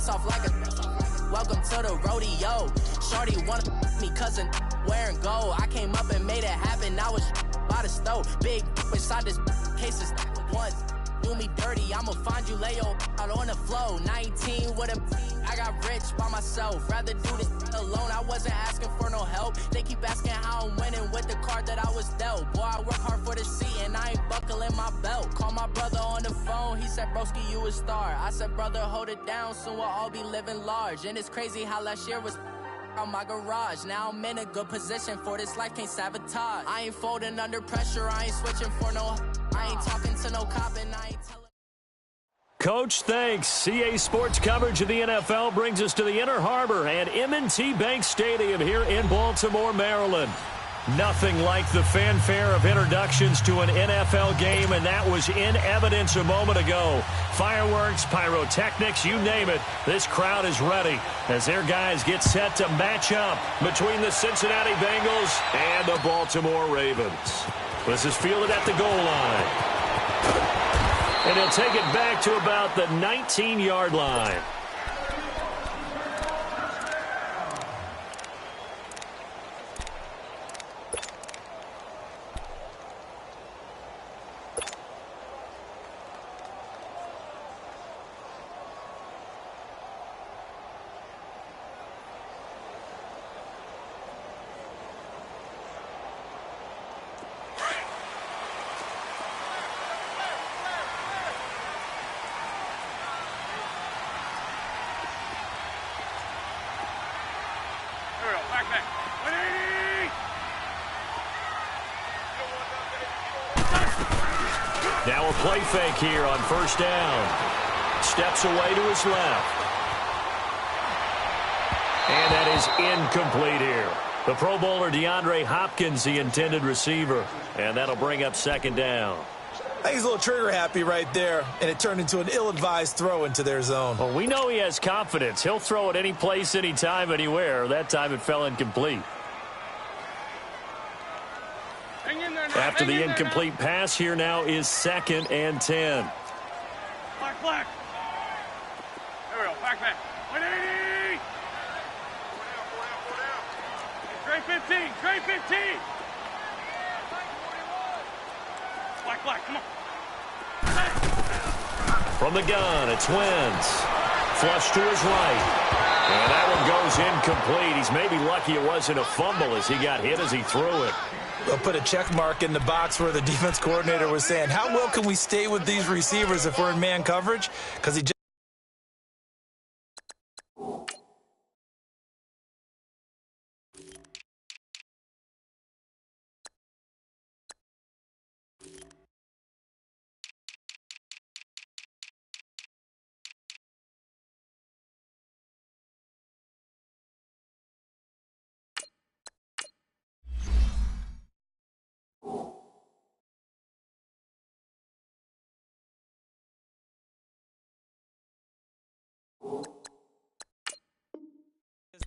bust off like a welcome to the rodeo. Shorty wanted me cousin wearing gold. I came up and made it happen. I was by the stove. Big inside this cases once. Do me dirty, I'ma find you, lay your out on the flow. 19 with a I got rich by myself. Rather do this alone. I wasn't asking for no help. They keep asking how I'm winning with the card that I was dealt. Boy, I work hard for the seat and I ain't buckling my belt. Call my brother on the phone. He said, broski, you a star. I said, brother, hold it down. Soon we'll all be living large. And it's crazy how last year was on my garage. Now I'm in a good position for this life, can't sabotage. I ain't folding under pressure. I ain't switching for no. I ain't talking to no cop and I ain't telling. Coach, thanks. CA Sports coverage of the NFL brings us to the Inner Harbor and M&T Bank Stadium here in Baltimore, Maryland. Nothing like the fanfare of introductions to an NFL game, and that was in evidence a moment ago. Fireworks, pyrotechnics, you name it. This crowd is ready as their guys get set to match up between the Cincinnati Bengals and the Baltimore Ravens. This is fielded at the goal line. And he'll take it back to about the 19-yard line. Now a play fake here on first down. Steps away to his left. And that is incomplete here. The Pro Bowler DeAndre Hopkins, the intended receiver. And that'll bring up second down. I think he's a little trigger happy right there, and it turned into an ill-advised throw into their zone. Well, we know he has confidence. He'll throw it any place, anytime, anywhere. That time it fell incomplete. After the incomplete pass, here now is 2nd and 10. Black. There we go. Back. 180. Trey 15. Black. Come on. From the gun, it's Wentz. Flush to his right. And that one goes incomplete. He's maybe lucky it wasn't a fumble as he got hit as he threw it. They'll put a check mark in the box where the defense coordinator was saying, how well can we stay with these receivers if we're in man coverage? Because he just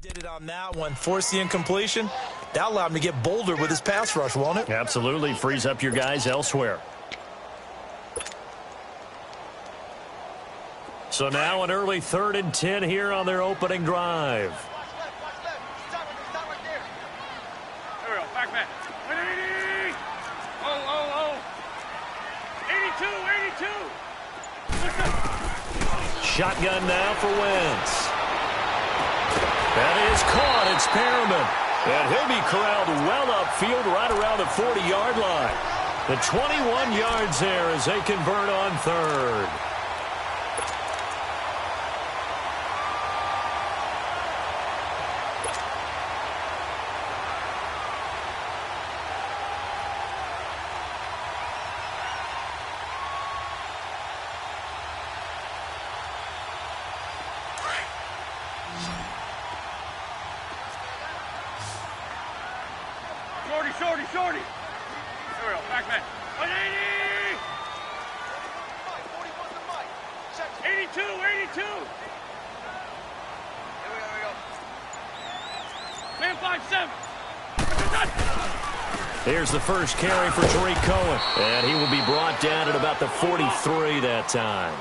did it on that one. Force the incompletion. That allowed him to get bolder with his pass rush, won't it? Absolutely. Frees up your guys elsewhere. So now an early 3rd and 10 here on their opening drive. There we go. Back. 180. Oh. 82. Shotgun now for Wentz. That is caught. It's Perriman. And he'll be corralled well upfield right around the 40-yard line. The 21 yards there as they convert on 3rd. Shorty. There we go. Back. 180. 82. Man 5-7. Here's the first carry for Tariq Cohen. And he will be brought down at about the 43 that time.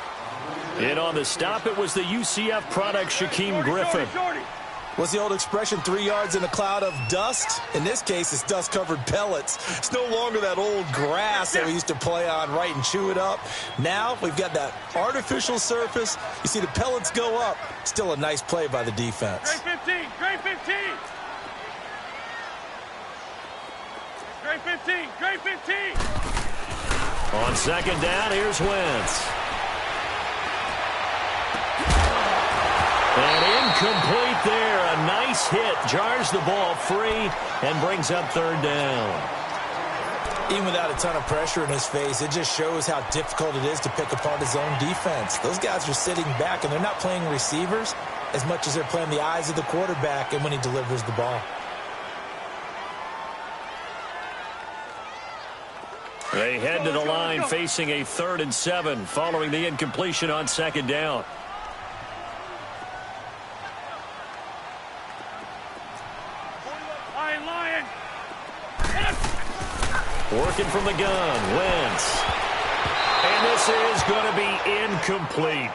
And on the stop, it was the UCF product, Shaquem Griffin. What's the old expression, 3 yards in a cloud of dust? In this case, it's dust-covered pellets. It's no longer that old grass that we used to play on, right, and chew it up. Now we've got that artificial surface. You see the pellets go up. Still a nice play by the defense. Grade 15, grade 15. Grade 15, grade 15. On second down, here's Wentz. And incomplete there. A nice hit. Jars the ball free and brings up third down. Even without a ton of pressure in his face, it just shows how difficult it is to pick apart his own defense. Those guys are sitting back, and they're not playing receivers as much as they're playing the eyes of the quarterback and when he delivers the ball. They head to the line facing a 3rd and 7 following the incompletion on second down. Working from the gun, Wentz. And this is going to be incomplete.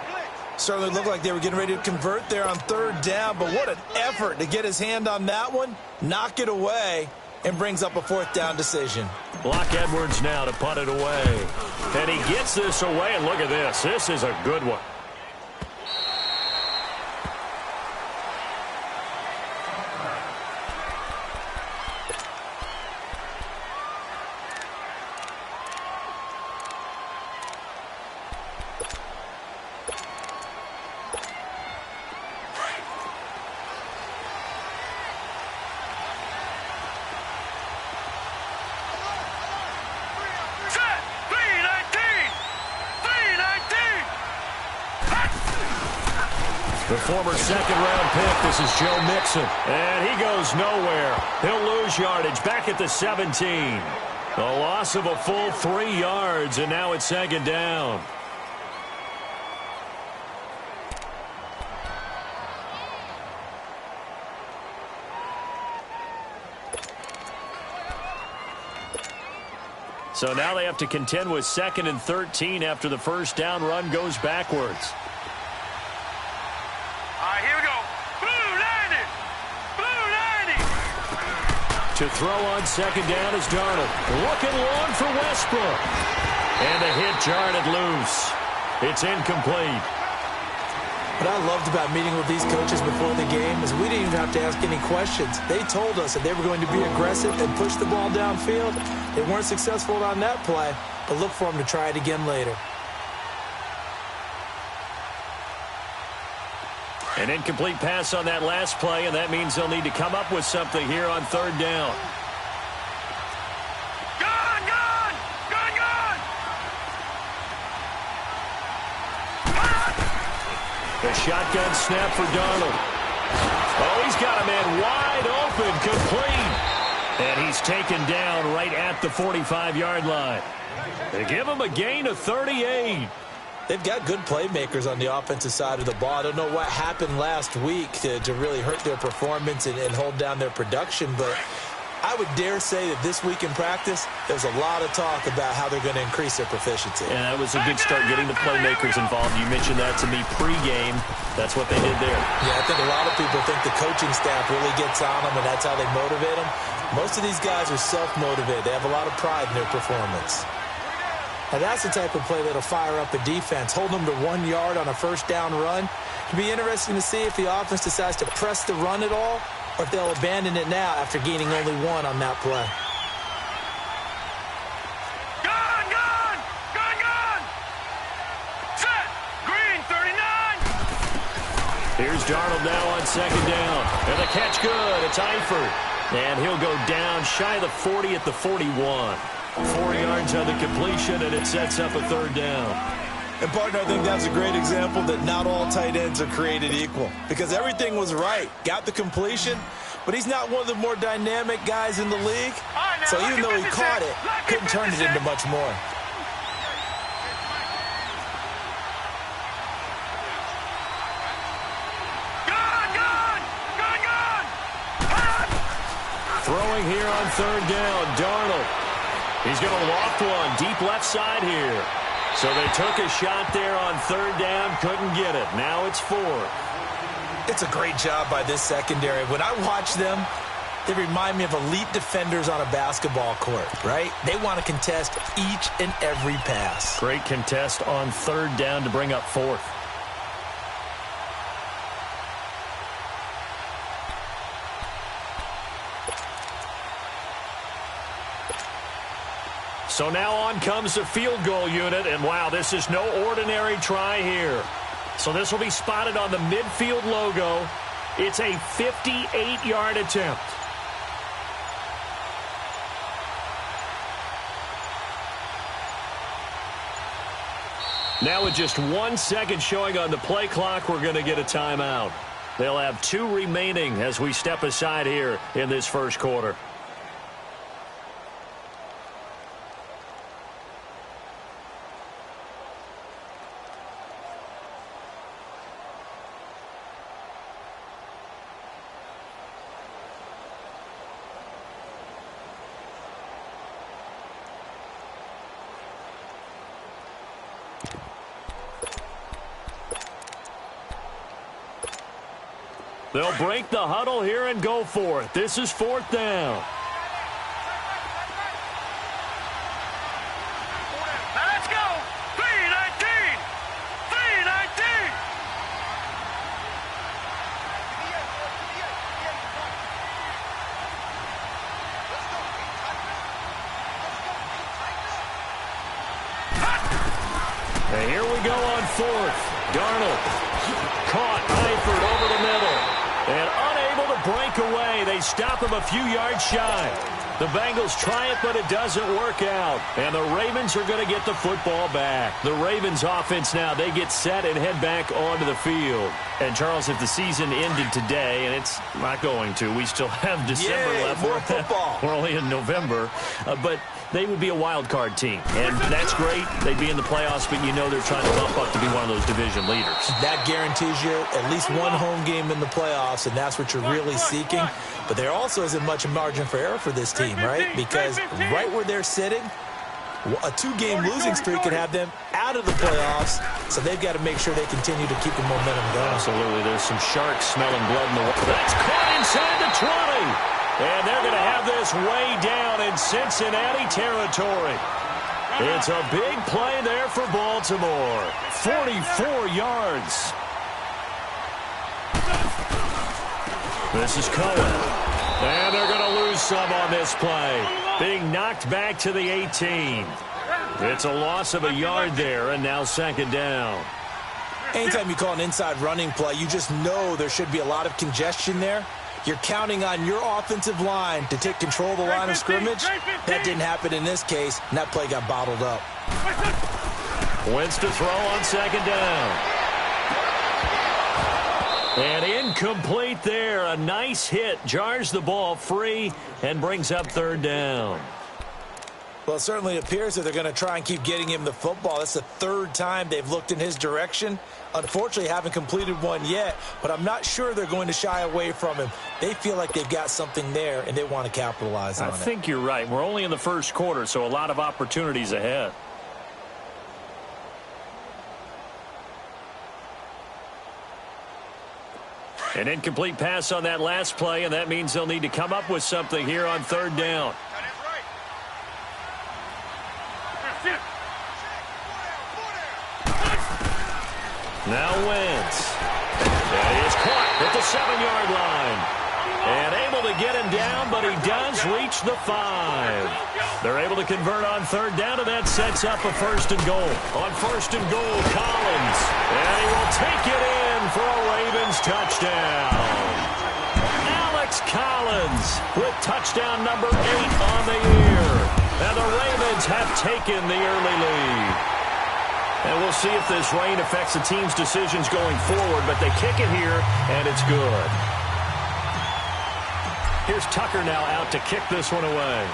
Certainly looked like they were getting ready to convert there on third down, but what an effort to get his hand on that one, knock it away, and brings up a 4th down decision. Block Edwards now to punt it away. And he gets this away, and look at this. This is a good one. The former second-round pick, this is Joe Mixon. And he goes nowhere. He'll lose yardage back at the 17. A loss of a full 3 yards, and now it's second down. So now they have to contend with 2nd and 13 after the first down run goes backwards. To throw on second down is Darnold. Looking long for Westbrook. And the hit jarred it loose. It's incomplete. What I loved about meeting with these coaches before the game is we didn't even have to ask any questions. They told us that they were going to be aggressive and push the ball downfield. They weren't successful on that play, but look for them to try it again later. An incomplete pass on that last play, and that means they'll need to come up with something here on third down. Gun! Gun! Gun! Gun! The shotgun snap for Darnold. Oh, he's got a man wide open, complete. And he's taken down right at the 45-yard line. They give him a gain of 38. They've got good playmakers on the offensive side of the ball. I don't know what happened last week to really hurt their performance and hold down their production, but I would dare say that this week in practice, there's a lot of talk about how they're going to increase their proficiency. Yeah, that was a good start getting the playmakers involved. You mentioned that to me pregame. That's what they did there. Yeah, I think a lot of people think the coaching staff really gets on them, and that's how they motivate them. Most of these guys are self-motivated. They have a lot of pride in their performance. Now, that's the type of play that'll fire up a defense, hold them to 1 yard on a first down run. It'll be interesting to see if the offense decides to press the run at all or if they'll abandon it now after gaining only 1 on that play. Gun! Gun! Gun! Gun! Set! Green 39! Here's Darnold now on second down. And the catch good. It's Eifert. And he'll go down shy of the 40 at the 41. 4 yards on the completion, and it sets up a third down. And, partner, I think that's a great example that not all tight ends are created equal because everything was right. Got the completion, but he's not one of the more dynamic guys in the league. So even though he caught it, couldn't turn it into much more. Throwing here on third down, Darnold. He's going to loft one deep left side here. So they took a shot there on third down, couldn't get it. Now it's fourth. It's a great job by this secondary. When I watch them, they remind me of elite defenders on a basketball court, right? They want to contest each and every pass. Great contest on third down to bring up fourth. So now on comes the field goal unit, and wow, this is no ordinary try here. So this will be spotted on the midfield logo. It's a 58-yard attempt. Now with just 1 second showing on the play clock, we're going to get a timeout. They'll have 2 remaining as we step aside here in this first quarter. They'll break the huddle here and go for it. This is fourth down. Let's go. 319. 319. And here we go on fourth. Darnold caught Eifert over the middle. And unable to break away. They stop him a few yards shy. The Bengals try it, but it doesn't work out. And the Ravens are going to get the football back. The Ravens offense now, they get set and head back onto the field. And, Charles, if the season ended today, and it's not going to, we still have December left. More football. We're only in November. But they would be a wild card team. And that's great. They'd be in the playoffs, but you know they're trying to bump up to be one of those division leaders. That guarantees you at least one home game in the playoffs, and that's what you're really seeking. But there also isn't much margin for error for this team, right? Because right where they're sitting, a 2-game losing streak could have them out of the playoffs, so they've got to make sure they continue to keep the momentum going. Absolutely. There's some sharks smelling blood in the water. That's caught inside the 20. And they're going to have this way down in Cincinnati territory. It's a big play there for Baltimore. 44 yards. This is Cohen. And they're going to lose some on this play. Being knocked back to the 18. It's a loss of a yard there, and now second down. Anytime you call an inside running play, you just know there should be a lot of congestion there. You're counting on your offensive line to take control of the line of scrimmage. That didn't happen in this case, and that play got bottled up. Wentz to throw on second down. And incomplete there. A nice hit. Jars the ball free and brings up third down. Well, it certainly appears that they're going to try and keep getting him the football. That's the third time they've looked in his direction. Unfortunately, haven't completed one yet, but I'm not sure they're going to shy away from him. They feel like they've got something there, and they want to capitalize on it. I think you're right. We're only in the first quarter, so a lot of opportunities ahead. An incomplete pass on that last play, and that means they'll need to come up with something here on third down. Now Wentz. And he is caught at the 7-yard line. And able to get him down, but he does reach the 5. They're able to convert on third down, and that sets up a first and goal. On first and goal, Collins. And he will take it in for a Ravens touchdown. Alex Collins with touchdown number 8 on the year. And the Ravens have taken the early lead. And we'll see if this rain affects the team's decisions going forward, but they kick it here, and it's good. Here's Tucker now out to kick this one away.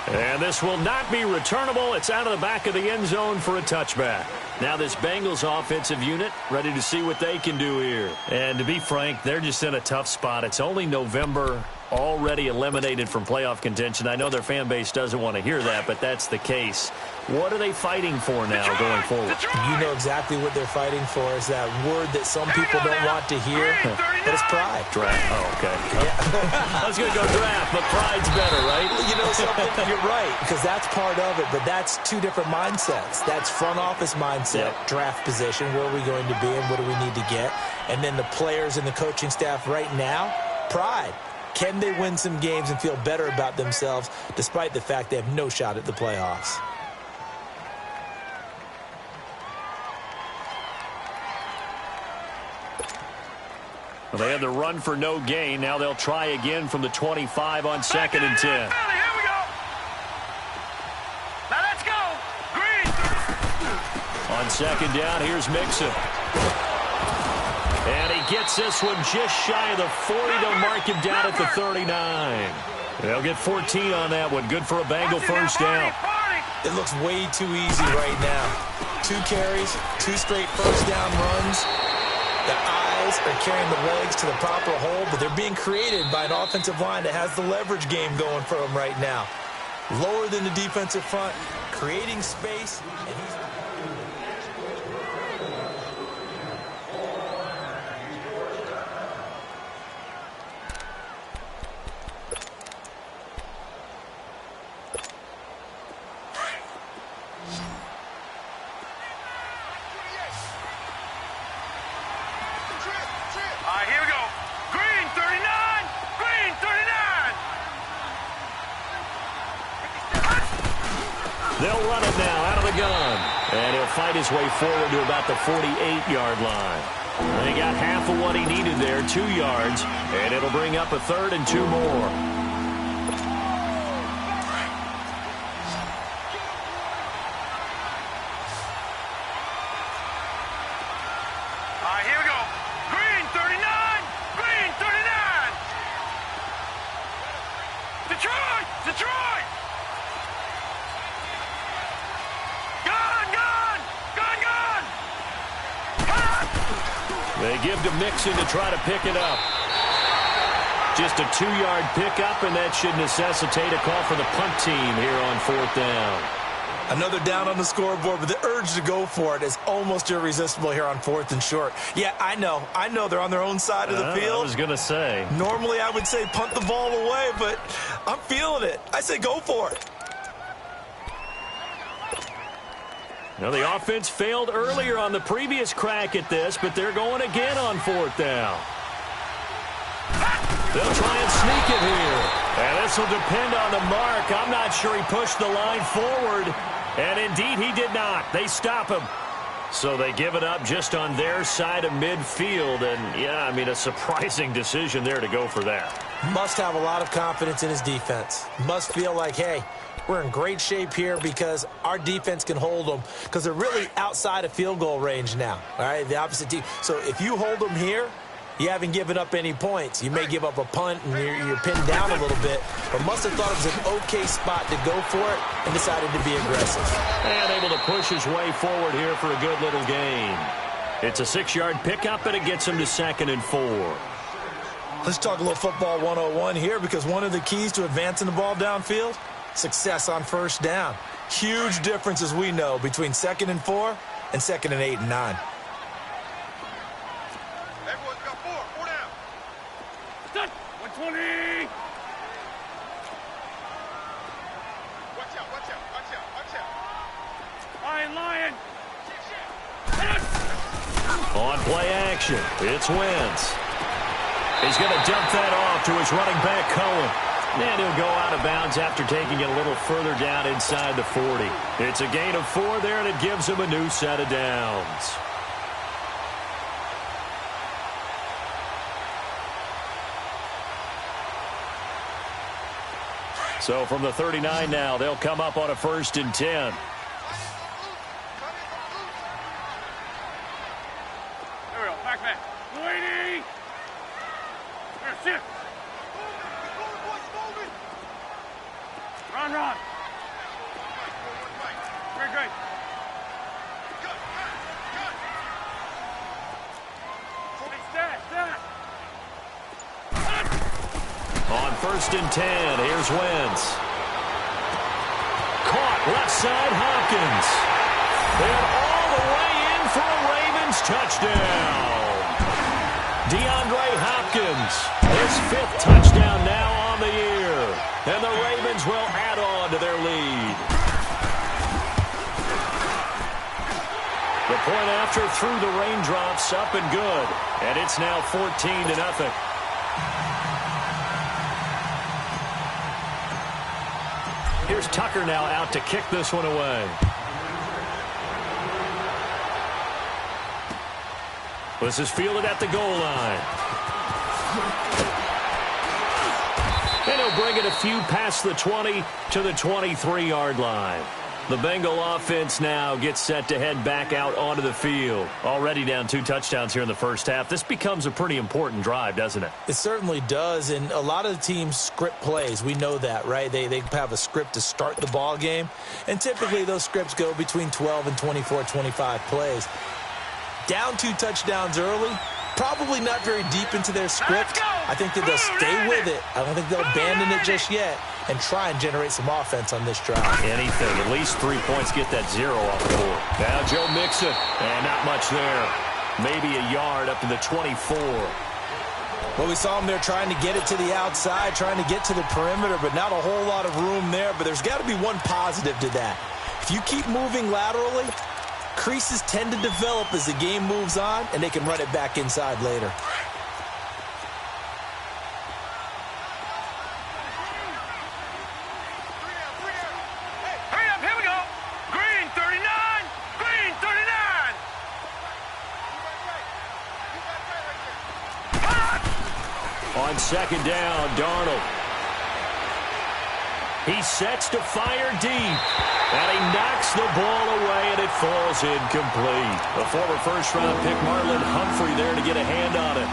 And this will not be returnable. It's out of the back of the end zone for a touchback. Now this Bengals offensive unit ready to see what they can do here. And to be frank, they're just in a tough spot. It's only November, already eliminated from playoff contention. I know their fan base doesn't want to hear that, but that's the case. What are they fighting for now going forward? You know exactly what they're fighting for is that word that some people don't want to hear, but it's pride. Draft. Oh, okay. I was going to go draft, but pride's better, right? You know something? You're right, because that's part of it, but that's two different mindsets. That's front office mindset, draft position, where are we going to be and what do we need to get? And then the players and the coaching staff right now, pride. Can they win some games and feel better about themselves despite the fact they have no shot at the playoffs? Well, they had the run for no gain. Now they'll try again from the 25 on 2nd and 10. Here we go. Now let's go. Green. On 2nd down, here's Mixon. And he gets this one just shy of the 40 to mark him down at the 39. They'll get 14 on that one. Good for a Bengal first down. It looks way too easy right now. 2 carries, 2 straight first down runs. The eyes are carrying the legs to the proper hole, but they're being created by an offensive line that has the leverage game going for them right now. Lower than the defensive front, creating space, and he's... Here we go. Green 39. Green 39. They'll run it now out of the gun. And he'll fight his way forward to about the 48-yard line. And he got half of what he needed there, 2 yards. And it'll bring up a 3rd and 2 more. Here we go. Green 39. Green 39. Detroit. Detroit. They give to Mixon to try to pick it up. Just a 2-yard pickup, and that should necessitate a call for the punt team here on 4th down. Another down on the scoreboard, but the urge to go for it is almost irresistible here on 4th and short. Yeah, I know they're on their own side of the field. I was going to say. Normally I would say punt the ball away, but I'm feeling it. I say go for it. Now, the offense failed earlier on the previous crack at this, but they're going again on 4th down. They'll try and sneak it here. And this will depend on the mark. I'm not sure he pushed the line forward. And indeed, he did not. They stop him. So they give it up just on their side of midfield. And, yeah, I mean, a surprising decision there to go for that. Must have a lot of confidence in his defense. Must feel like, hey, we're in great shape here because our defense can hold them because they're really outside of field goal range now, all right, the opposite team. So if you hold them here, you haven't given up any points. You may give up a punt and you're pinned down a little bit, but must have thought it was an okay spot to go for it and decided to be aggressive. And able to push his way forward here for a good little gain. It's a 6-yard pickup, and it gets him to 2nd and 4. Let's talk a little football 101 here because one of the keys to advancing the ball downfield, success on first down. Huge difference, as we know, between 2nd and 4 and 2nd and 8 and 9. Everyone's got 4 down. Done. 120. Watch out, watch out, watch out, watch out. Lion. On play action, it's Wentz. He's going to dump that off to his running back, Cohen. And he'll go out of bounds after taking it a little further down inside the 40. It's a gain of 4 there, and it gives him a new set of downs. So from the 39 now, they'll come up on a 1st and 10. There we go, back man. Lady. Here, sit. Run. Great. On first and 10. Here's Wentz. Caught left side, Hopkins. And all the way in for a Ravens touchdown. DeAndre Hopkins, his 5th touchdown now on the year. And the Ravens will add on to their lead. The point after through the raindrops, up and good. And it's now 14-0. Here's Tucker now out to kick this one away. This is fielded at the goal line. And he'll bring it a few past the 20 to the 23-yard line. The Bengal offense now gets set to head back out onto the field. Already down 2 touchdowns here in the first half. This becomes a pretty important drive, doesn't it? It certainly does, and a lot of the teams script plays. We know that, right? They have a script to start the ball game, and typically those scripts go between 12 and 24, 25 plays. Down 2 touchdowns early, probably not very deep into their script. I think that they'll stay with it. I don't think they'll abandon it just yet and try and generate some offense on this drive. Anything. At least 3 points. Get that 0 off the board. Now Joe Mixon. And not much there. Maybe a yard up to the 24. Well, we saw him there trying to get it to the outside, trying to get to the perimeter, but not a whole lot of room there. But there's got to be one positive to that. If you keep moving laterally, creases tend to develop as the game moves on, and they can run it back inside later. On second down, Darnold. He sets to fire deep. And he knocks the ball away, and it falls incomplete. The former first-round pick, Marlon Humphrey, there to get a hand on it.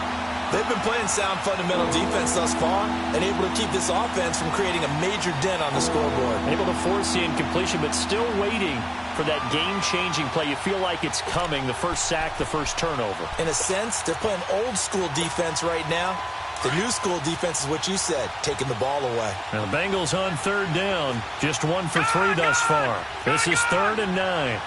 They've been playing sound fundamental defense thus far and able to keep this offense from creating a major dent on the scoreboard. Able to force the incompletion, but still waiting for that game-changing play. You feel like it's coming, the first sack, the first turnover. In a sense, they're playing old-school defense right now. The new school defense is what you said, taking the ball away. Now the Bengals on third down, just 1 for 3 thus far. This is 3rd and 9.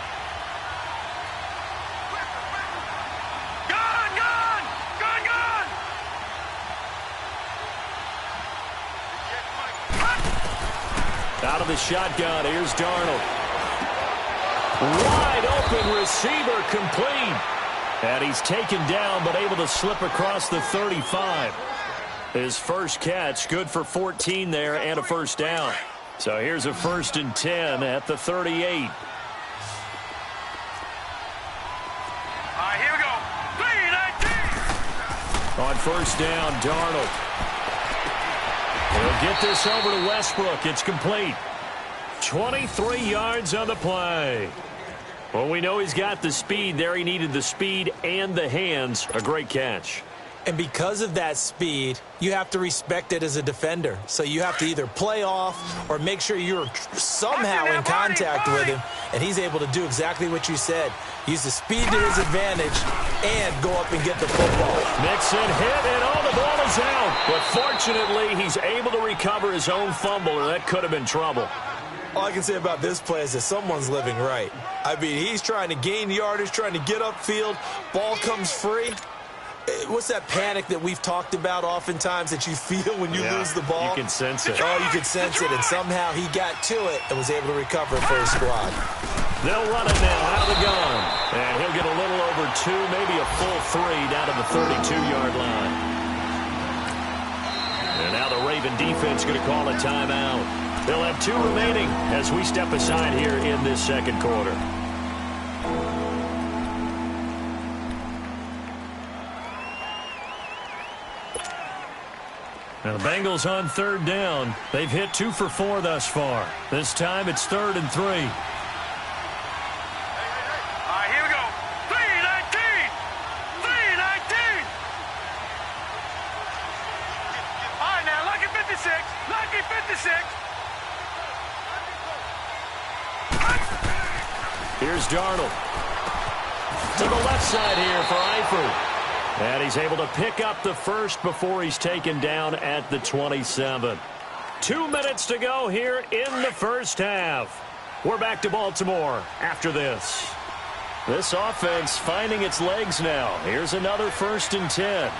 Out of the shotgun, here's Darnold. Wide open receiver, complete. And he's taken down, but able to slip across the 35. His first catch, good for 14 there and a first down. So here's a 1st and 10 at the 38. All right, here we go. 3-19. On first down, Darnold. He'll get this over to Westbrook. It's complete. 23 yards on the play. Well, we know he's got the speed there. He needed the speed and the hands. A great catch. And because of that speed, you have to respect it as a defender. So you have to either play off or make sure you're somehow in contact with him. And he's able to do exactly what you said. Use the speed to his advantage and go up and get the football. Mixon hit, and all the ball is out. But fortunately, he's able to recover his own fumble, or that could have been trouble. All I can say about this play is that someone's living right. I mean, he's trying to gain yardage, trying to get upfield. Ball comes free. What's that panic that we've talked about oftentimes that you feel when you lose the ball? You can sense it. Oh, you can sense it, and somehow he got to it and was able to recover it for his squad. They'll run it now out of the gun. And he'll get a little over 2, maybe a full 3 down to the 32-yard line. And now the Raven defense going to call a timeout. They'll have 2 remaining as we step aside here in this second quarter. Now the Bengals on third down. They've hit 2 for 4 thus far. This time it's 3rd and 3. All right, here we go. 3-19. 3-19. All right, now, lucky 56. Lucky 56. Here's Darnold. To the left side here for Eifert. And he's able to pick up the first before he's taken down at the 27. 2 minutes to go here in the first half. We're back to Baltimore after this. This offense finding its legs now. Here's another 1st and 10.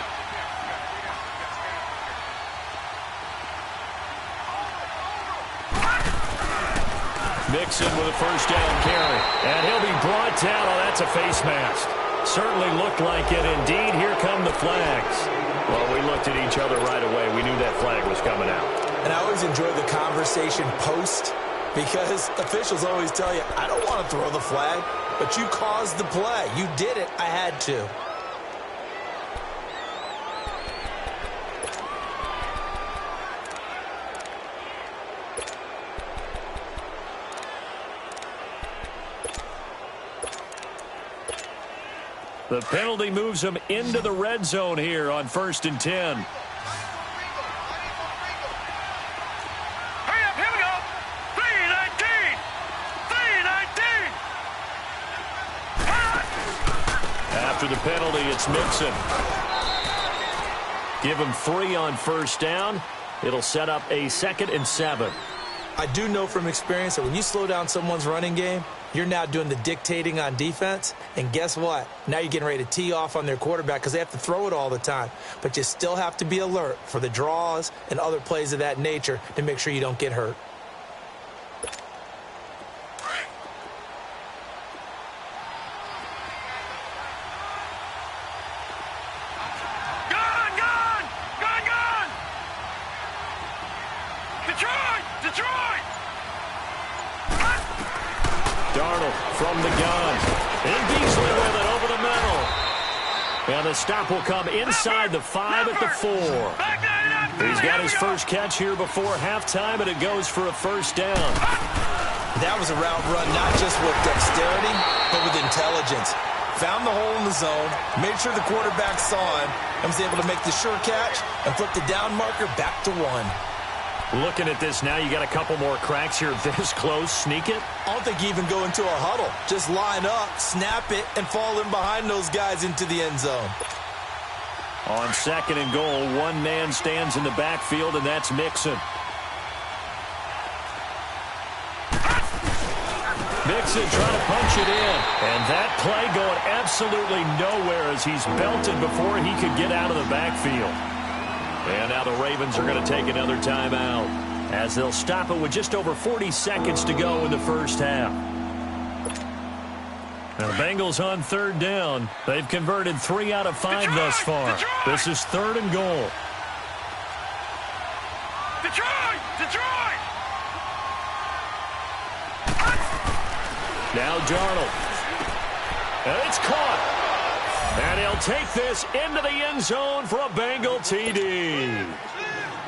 Mixon with a first down carry. And he'll be brought down. Oh, that's a face mask. Certainly looked like it. Indeed, here come the flags. Well, we looked at each other right away. We knew that flag was coming out. And I always enjoy the conversation post because officials always tell you, I don't want to throw the flag, but you caused the play. You did it. I had to. The penalty moves him into the red zone here on 1st and 10. Hurry up, here we go. 3:19. 3:19. After the penalty, it's Mixon. Give him 3 on first down. It'll set up a 2nd and 7. I do know from experience that when you slow down someone's running game, you're now doing the dictating on defense. And guess what? Now you're getting ready to tee off on their quarterback because they have to throw it all the time. But you still have to be alert for the draws and other plays of that nature to make sure you don't get hurt. From the gun. And Beasley with it over the middle. And the stop will come inside the 5 at the 4. He's got his first catch here before halftime, and it goes for a first down. That was a route run not just with dexterity, but with intelligence. Found the hole in the zone, made sure the quarterback saw him, and was able to make the sure catch and flip the down marker back to 1. Looking at this now, you got a couple more cracks here this close. Sneak it? I don't think you even go into a huddle. Just line up, snap it, and fall in behind those guys into the end zone. On 2nd and goal, one man stands in the backfield, and that's Mixon. Mixon trying to punch it in. And that play going absolutely nowhere as he's belted before he could get out of the backfield. And now the Ravens are going to take another timeout as they'll stop it with just over 40 seconds to go in the first half. Now the Bengals on 3rd down. They've converted 3 out of 5 thus far. This is 3rd and goal. Detroit! Now Darnold. And it's caught. And he'll take this into the end zone for a Bengal TD.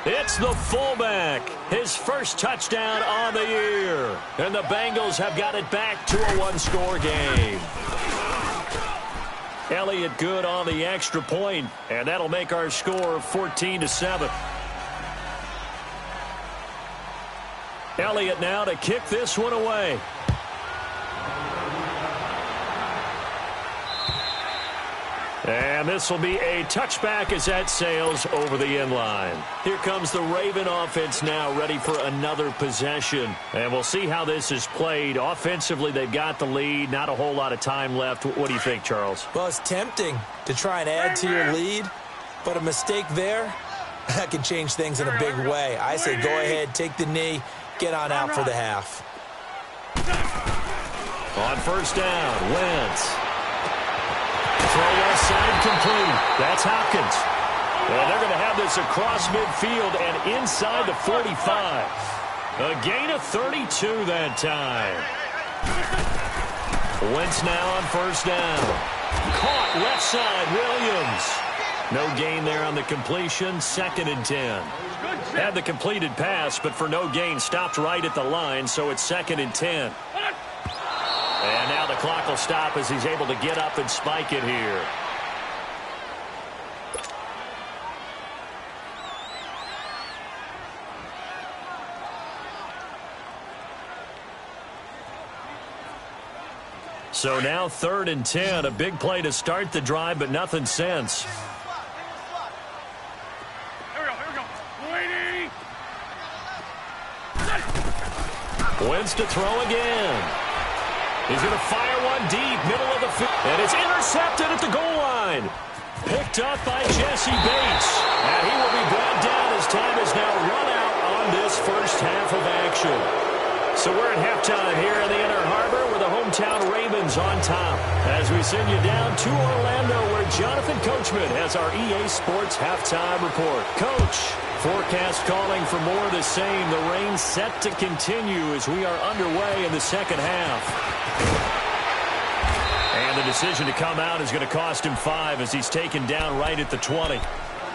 It's the fullback. His first touchdown on the year. And the Bengals have got it back to a 1-score game. Elliott good on the extra point, and that'll make our score 14-7. Elliott now to kick this one away. And this will be a touchback as that sails over the end line. Here comes the Raven offense now ready for another possession. And we'll see how this is played. Offensively, they've got the lead. Not a whole lot of time left. What do you think, Charles? Well, it's tempting to try and add to your lead, but a mistake there, that can change things in a big way. I say go ahead, take the knee, get on out for the half. On first down, Wentz. Throw left side complete. That's Hopkins. And they're going to have this across midfield and inside the 45. A gain of 32 that time. Wentz now on first down. Caught left side, Williams. No gain there on the completion. 2nd and 10. Had the completed pass, but for no gain, stopped right at the line, so it's 2nd and 10. And now the clock will stop as he's able to get up and spike it here. So now 3rd and 10. A big play to start the drive, but nothing since. Wentz to throw again. He's going to fire one deep, middle of the field. And it's intercepted at the goal line. Picked up by Jesse Bates. And he will be brought down as time is now run out on this first half of action. So we're at halftime here in the Inner Harbor with the hometown Ravens on top. As we send you down to Orlando where Jonathan Coachman has our EA Sports halftime report. Coach, forecast calling for more of the same. The rain set to continue as we are underway in the second half. And the decision to come out is going to cost him 5 as he's taken down right at the 20.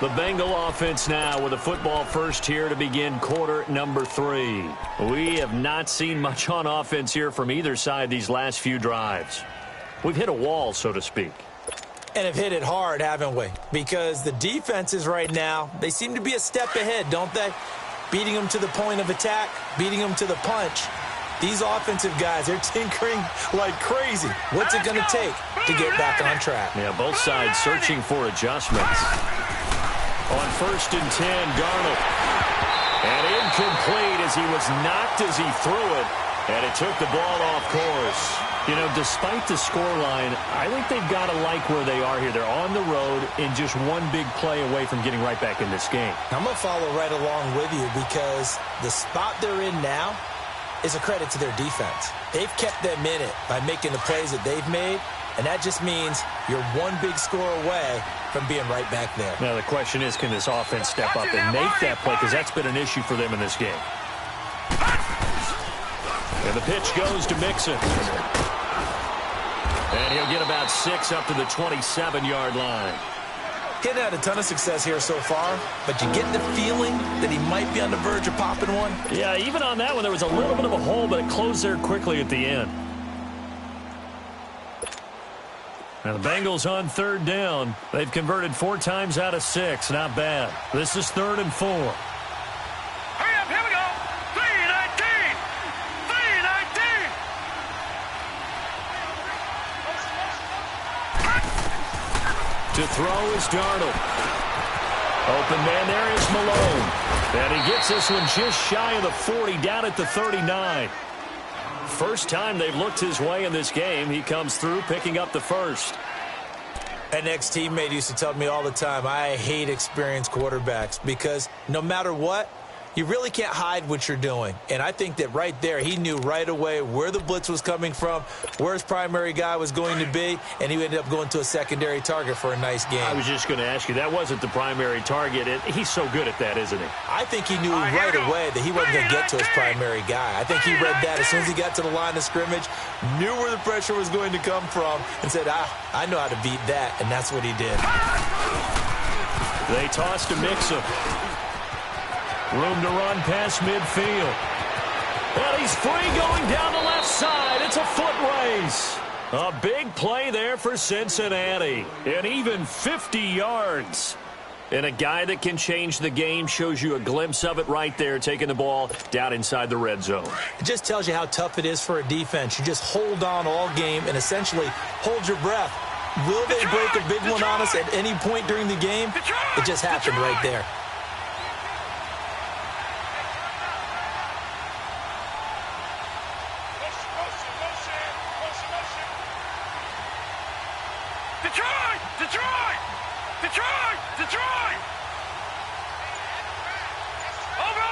The Bengal offense now with a football first here to begin quarter number 3. We have not seen much on offense here from either side these last few drives. We've hit a wall, so to speak. And have hit it hard, haven't we? Because the defenses right now, they seem to be a step ahead, don't they? Beating them to the point of attack, beating them to the punch. These offensive guys, they're tinkering like crazy. What's it going to take to get back on track? Yeah, both sides searching for adjustments. On 1st and 10, Darnold. And incomplete as he was knocked as he threw it. And it took the ball off course. You know, despite the scoreline, I think they've got to like where they are here. They're on the road and just one big play away from getting right back in this game. I'm going to follow right along with you because the spot they're in now is a credit to their defense. They've kept them in it by making the plays that they've made, and that just means you're one big score away from being right back there. Now, the question is, can this offense step up and make that play? Because that's been an issue for them in this game. And the pitch goes to Mixon. And he'll get about 6 up to the 27-yard line. He's had a ton of success here so far, but you get the feeling that he might be on the verge of popping one. Yeah, even on that one, there was a little bit of a hole, but it closed there quickly at the end. Now the Bengals on 3rd down. They've converted 4 times out of 6. Not bad. This is 3rd and 4. Hurry up, here we go. 3-19. 3-19. To throw is Darnold. Open man there is Malone. And he gets this one just shy of the 40, down at the 39. First time they've looked his way in this game. He comes through picking up the first. An ex-teammate used to tell me all the time, I hate experienced quarterbacks because no matter what, you really can't hide what you're doing. And I think that right there, he knew right away where the blitz was coming from, where his primary guy was going to be, and he ended up going to a secondary target for a nice game. I was just going to ask you, that wasn't the primary target. He's so good at that, isn't he? I think he knew right away that he wasn't going to get to his primary guy. I think he read that as soon as he got to the line of scrimmage, knew where the pressure was going to come from, and said, I know how to beat that, and that's what he did. They toss to Mixon. Room to run past midfield. And he's free going down the left side. It's a foot race. A big play there for Cincinnati. And even 50 yards. And a guy that can change the game shows you a glimpse of it right there, taking the ball down inside the red zone. It just tells you how tough it is for a defense. You just hold on all game and essentially hold your breath. Will they break a big one on us at any point during the game? It just happened right there. Detroit! Over!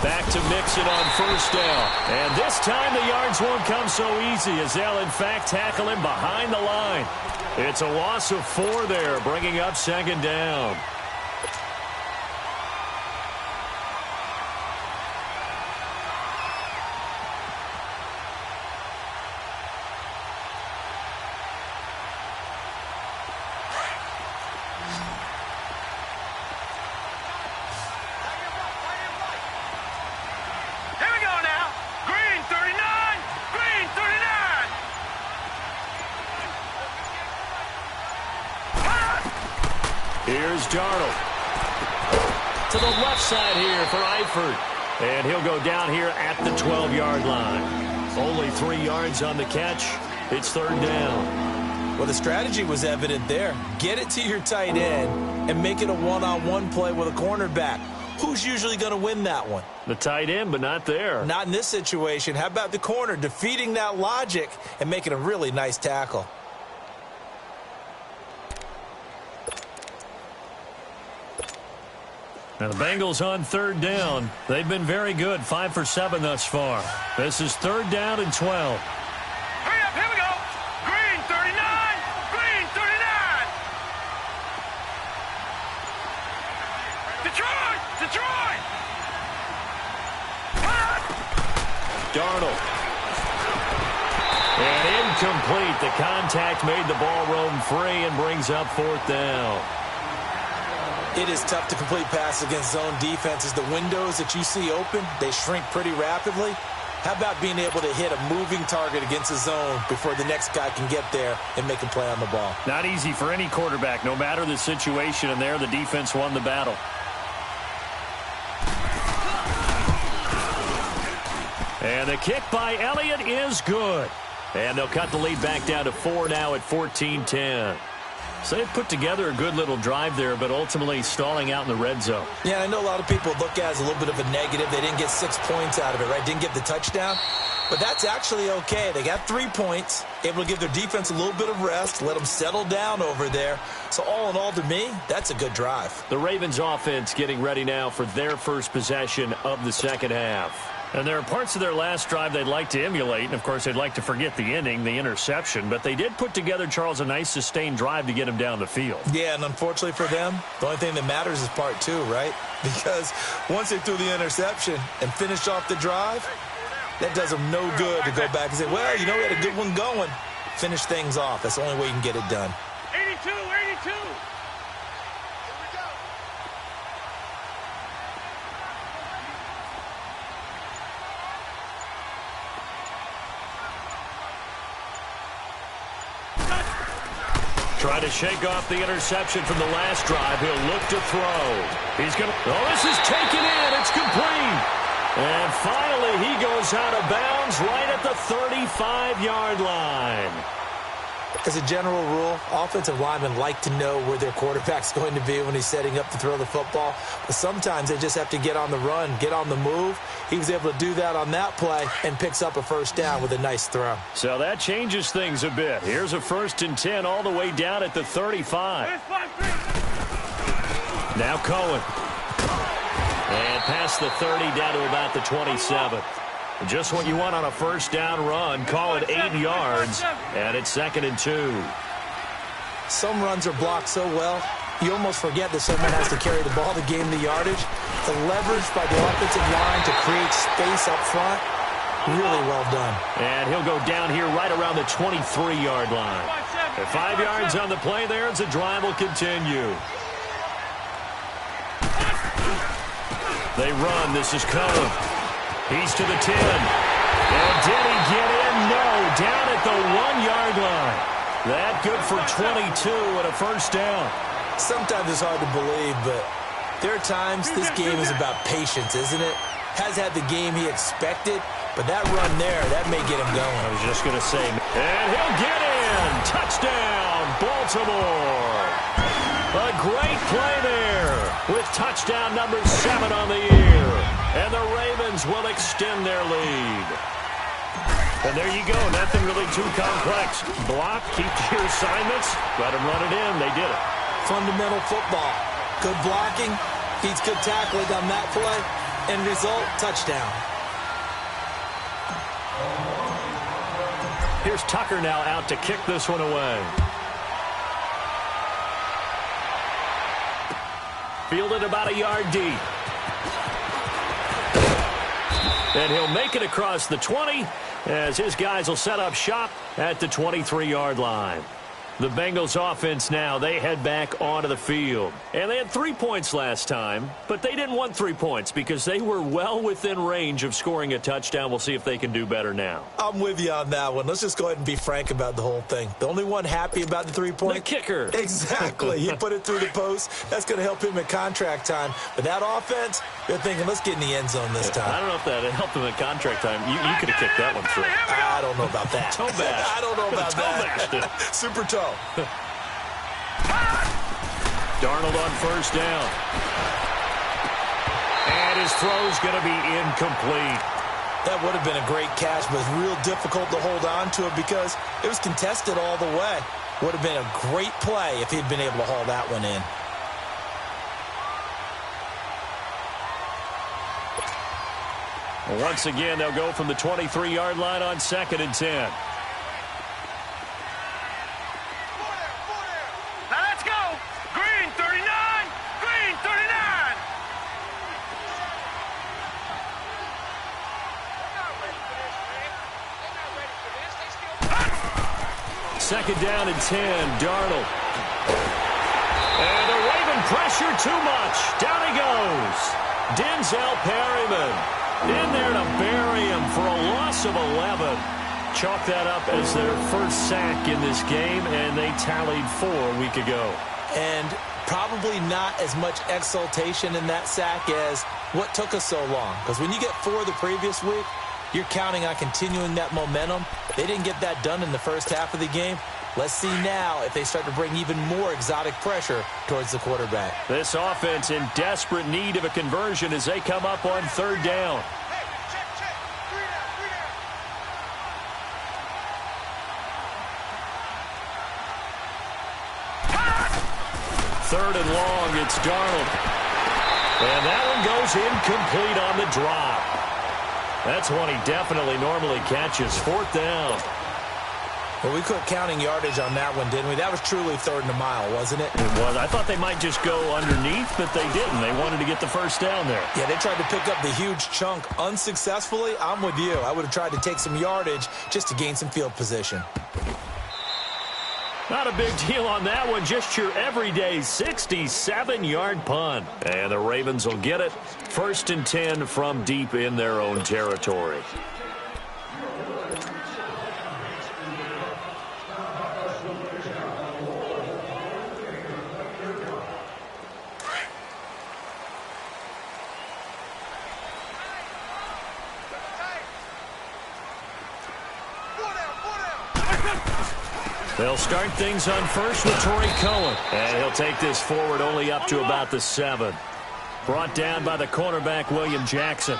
Back to Mixon on 1st down. And this time the yards won't come so easy as they'll, in fact, tackle him behind the line. It's a loss of 4 there, bringing up 2nd down. Here's Darnold. To the left side here for Eifert. And he'll go down here at the 12-yard line. Only 3 yards on the catch. It's third down. Well, the strategy was evident there. Get it to your tight end and make it a one-on-one play with a cornerback. Who's usually going to win that one? The tight end, but not there. Not in this situation. How about the corner defeating that logic and making a really nice tackle? Now the Bengals on third down. They've been very good, 5 for 7 thus far. This is third down and 12. Hurry up, here we go. Green 39. Green 39. Detroit. Detroit. Darnold. And incomplete. The contact made the ball roam free and brings up fourth down. It is tough to complete passes against zone defenses. The windows that you see open, they shrink pretty rapidly. How about being able to hit a moving target against a zone before the next guy can get there and make a play on the ball? Not easy for any quarterback, no matter the situation, and there the defense won the battle. And the kick by Elliott is good. And they'll cut the lead back down to 4 now at 14-10. So they've put together a good little drive there, but ultimately stalling out in the red zone. Yeah, I know a lot of people look at it as a little bit of a negative. They didn't get 6 points out of it, right? Didn't get the touchdown. But that's actually okay. They got 3 points, able to give their defense a little bit of rest, let them settle down over there. So all in all, to me, that's a good drive. The Ravens offense getting ready now for their first possession of the second half. And there are parts of their last drive they'd like to emulate. And, of course, they'd like to forget the ending, the interception. But they did put together, Charles, a nice sustained drive to get him down the field. Yeah, and unfortunately for them, the only thing that matters is part 2, right? Because once they threw the interception and finished off the drive, that does them no good to go back and say, well, you know, we had a good one going. Finish things off. That's the only way you can get it done. 82, 82. Try to shake off the interception from the last drive. He'll look to throw. He's going to... Oh, this is taken in. It's complete. And finally, he goes out of bounds right at the 35-yard line. As a general rule, offensive linemen like to know where their quarterback's going to be when he's setting up to throw the football. But sometimes they just have to get on the run, get on the move. He was able to do that on that play and picks up a first down with a nice throw. So that changes things a bit. Here's a 1st and 10 all the way down at the 35. Now Cohen. And past the 30 down to about the 27. Just what you want on a first down run. Call it 8 yards. And it's 2nd and 2. Some runs are blocked so well, you almost forget that someone has to carry the ball to gain the yardage. The leverage by the offensive line to create space up front, really well done. And he'll go down here right around the 23-yard line. At 5 yards on the play there, as the drive will continue. They run. This is Cohen. He's to the 10. And did he get in? No. Down at the 1-yard line. That good for 22 and a first down. Sometimes it's hard to believe, but there are times this game is about patience, isn't it? Has had the game he expected, but that run there, that may get him going. I was just going to say. And he'll get in. Touchdown, Baltimore. A great play there with touchdown number 7 on the year. And the Ravens will extend their lead. And there you go. Nothing really too complex. Block, keep to your assignments, let them run it in. They did it. Fundamental football. Good blocking, beats good tackling on that play. End result, touchdown. Here's Tucker now out to kick this one away. Fielded about a yard deep. And he'll make it across the 20 as his guys will set up shop at the 23-yard line. The Bengals offense now, they head back onto the field. And they had 3 points last time, but they didn't want 3 points because they were well within range of scoring a touchdown. We'll see if they can do better now. I'm with you on that one. Let's just go ahead and be frank about the whole thing. The only one happy about the 3-point? The kicker. Exactly. He put it through the post. That's going to help him in contract time. But that offense, they're thinking, let's get in the end zone this time. I don't know if that helped him in contract time. You could have kicked that one through. I don't know about that. Toe bash. I don't know about that. Super toe. Darnold on first down. And his throw's going to be incomplete. That would have been a great catch, but it's real difficult to hold on to it because it was contested all the way. Would have been a great play if he'd been able to haul that one in. Once again, they'll go from the 23-yard line on 2nd and 10. Second down and 10, Darnold. And the Raven pressure too much. Down he goes. Denzel Perryman in there to bury him for a loss of 11. Chalk that up as their first sack in this game, and they tallied 4 a week ago. And probably not as much exultation in that sack as what took us so long. Because when you get 4 the previous week, you're counting on continuing that momentum. They didn't get that done in the first half of the game. Let's see now if they start to bring even more exotic pressure towards the quarterback. This offense in desperate need of a conversion as they come up on 3rd down. Third and long, it's Darnold. And that one goes incomplete on the drop. That's one he definitely normally catches. 4th down. Well, we quit counting yardage on that one, didn't we? That was truly 3rd and a mile, wasn't it? It was. I thought they might just go underneath, but they didn't. They wanted to get the first down there. Yeah, they tried to pick up the huge chunk unsuccessfully. I'm with you. I would have tried to take some yardage just to gain some field position. Not a big deal on that one. Just your everyday 67-yard punt. And the Ravens will get it. 1st and 10 from deep in their own territory. They'll start things on first with Torrey Cohen. And he'll take this forward only up to about the 7. Brought down by the cornerback, William Jackson.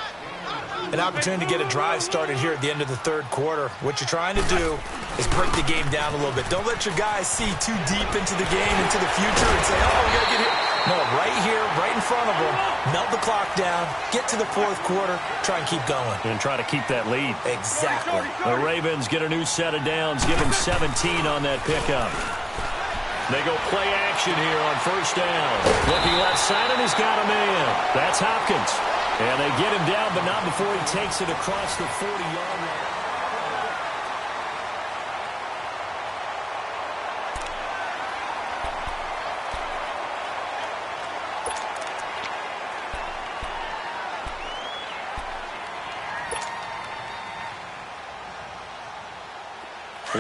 An opportunity to get a drive started here at the end of the 3rd quarter. What you're trying to do is break the game down a little bit. Don't let your guys see too deep into the game, into the future, and say, oh, we got to get here. No, right here, right in front of them, melt the clock down, get to the 4th quarter, try and keep going. And try to keep that lead. Exactly. The Ravens get a new set of downs, give them 17 on that pickup. They go play action here on 1st down. Looking left side, and he's got a man. That's Hopkins. And they get him down, but not before he takes it across the 40-yard line.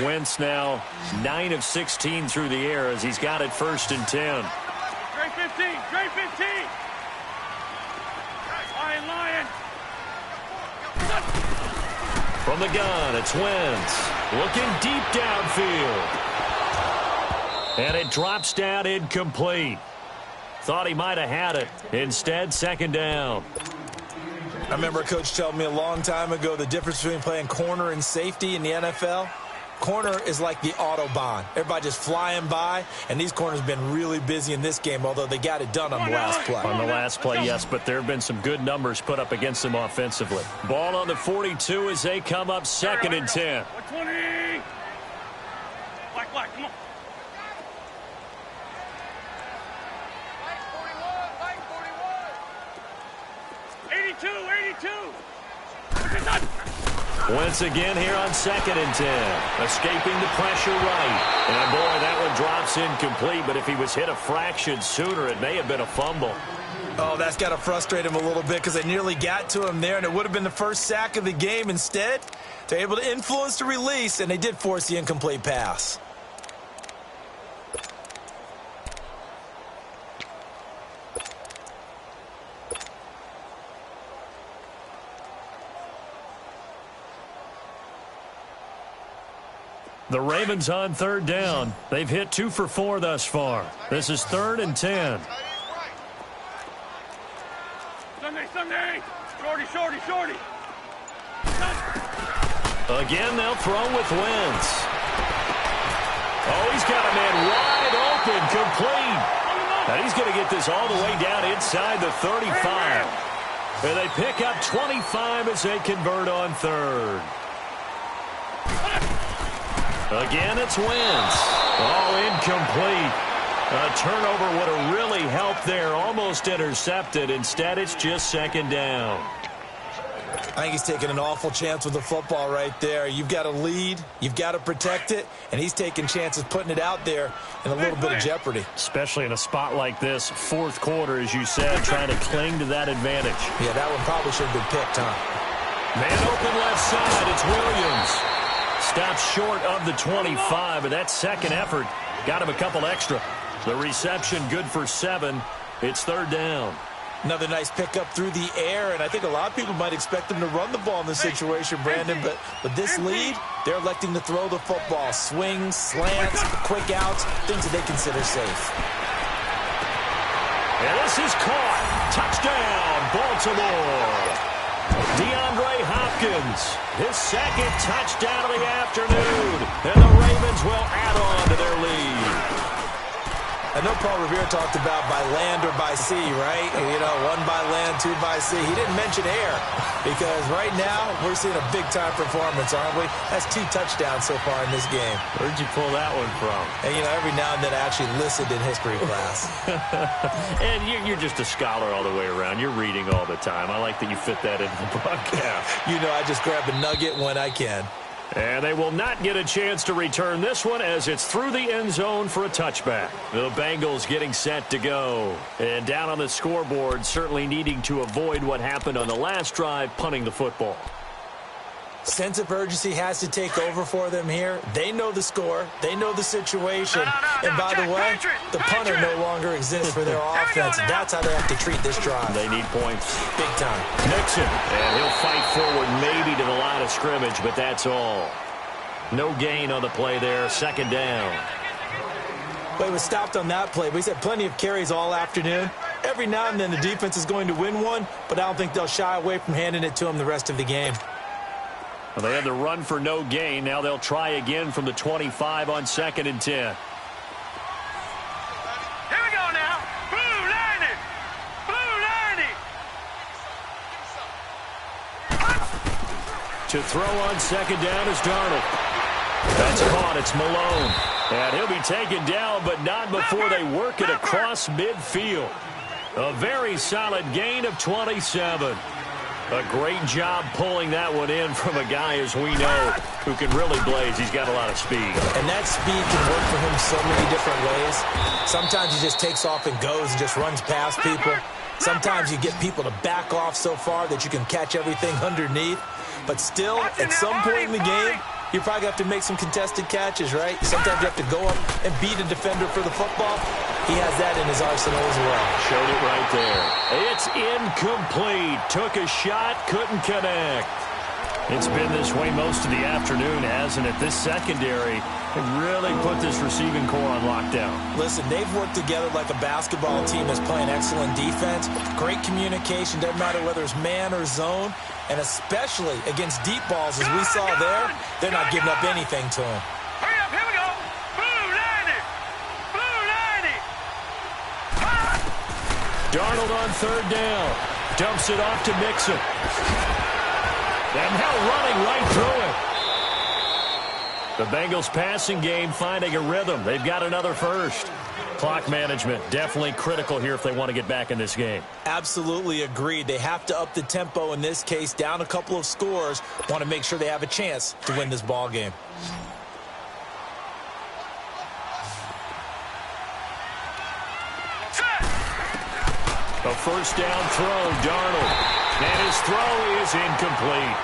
Wentz now 9 of 16 through the air as he's got it 1st and 10. Trey 15, Trey 15. Lion. From the gun, it's Wentz. Looking deep downfield. And it drops down incomplete. Thought he might have had it. Instead, 2nd down. I remember a coach telling me a long time ago the difference between playing corner and safety in the NFL. Corner is like the Autobahn. Everybody just flying by, and these corners have been really busy in this game, although they got it done on the last play. On the last play, yes, but there have been some good numbers put up against them offensively. Ball on the 42 as they come up 2nd and 10. 120. Black, come on. White 41. 82. Once again here on 2nd and 10. Escaping the pressure right. And boy, that one drops incomplete, but if he was hit a fraction sooner, it may have been a fumble. Oh, that's got to frustrate him a little bit because they nearly got to him there, and it would have been the first sack of the game. Instead, they're able to influence the release, and they did force the incomplete pass. The Ravens on 3rd down. They've hit 2 for 4 thus far. This is 3rd and 10. Sunday. Shorty. Again, they'll throw with Wentz. Oh, he's got a man wide open, complete. And he's going to get this all the way down inside the 35. And they pick up 25 as they convert on 3rd. Again, it's Wentz. Oh, incomplete. A turnover would have really helped there. Almost intercepted. Instead, it's just 2nd down. I think he's taking an awful chance with the football right there. You've got to lead. You've got to protect it. And he's taking chances putting it out there in a little bit of jeopardy. Especially in a spot like this, 4th quarter, as you said, trying to cling to that advantage. Yeah, that one probably should have been picked, huh? Man open left side. It's Williams. Stops short of the 25, but that second effort got him a couple extra. The reception good for 7. It's 3rd down. Another nice pickup through the air, and I think a lot of people might expect them to run the ball in this situation, Brandon, but with this lead, they're electing to throw the football. Swings, slants, quick outs, things that they consider safe. And this is caught. Touchdown, Baltimore. DeAndre Hopkins, his 2nd touchdown of the afternoon, and the Ravens will add on to their lead. I know Paul Revere talked about by land or by sea, right? You know, 1 by land, 2 by sea. He didn't mention air because right now we're seeing a big-time performance, aren't we? That's 2 touchdowns so far in this game. Where'd you pull that one from? And, you know, every now and then I actually listened in history class. And you're just a scholar all the way around. You're reading all the time. I like that you fit that into the broadcast. You know, I just grab a nugget when I can. And they will not get a chance to return this one as it's through the end zone for a touchback. The Bengals getting set to go. And down on the scoreboard, certainly needing to avoid what happened on the last drive, punting the football. Sense of urgency has to take over for them here. They know the score. They know the situation. And by the way, the punter no longer exists for their offense. That's how they have to treat this drive. They need points. Big time. Mixon, and he'll fight forward maybe to the line of scrimmage, but that's all. No gain on the play there. 2nd down. But he was stopped on that play. But he's had plenty of carries all afternoon. Every now and then the defense is going to win one, but I don't think they'll shy away from handing it to him the rest of the game. Well, they had the run for no gain. Now they'll try again from the 25 on 2nd and 10. Here we go now. Blue 90. To throw on 2nd down is Darnold. That's caught. It's Malone. And he'll be taken down, but not before they work it across midfield. A very solid gain of 27. A great job pulling that one in from a guy, as we know, who can really blaze. He's got a lot of speed. And that speed can work for him so many different ways. Sometimes he just takes off and goes and just runs past people. Sometimes you get people to back off so far that you can catch everything underneath. But still, at some point in the game, you probably have to make some contested catches, right? Sometimes you have to go up and beat a defender for the football. He has that in his arsenal as well. Showed it right there. It's incomplete. Took a shot, couldn't connect. It's been this way most of the afternoon, hasn't it? This secondary really put this receiving core on lockdown. Listen, they've worked together like a basketball team that's playing excellent defense. Great communication, doesn't matter whether it's man or zone. And especially against deep balls, as we saw there, they're not giving up anything to him. Hurry up, here we go. Blue 90. Darnold on 3rd down. Dumps it off to Mixon. And now running right through it. The Bengals passing game finding a rhythm. They've got another first. Clock management, definitely critical here if they want to get back in this game. Absolutely agreed. They have to up the tempo in this case, down a couple of scores. Want to make sure they have a chance to win this ball game. A first down throw, Darnold. And his throw is incomplete.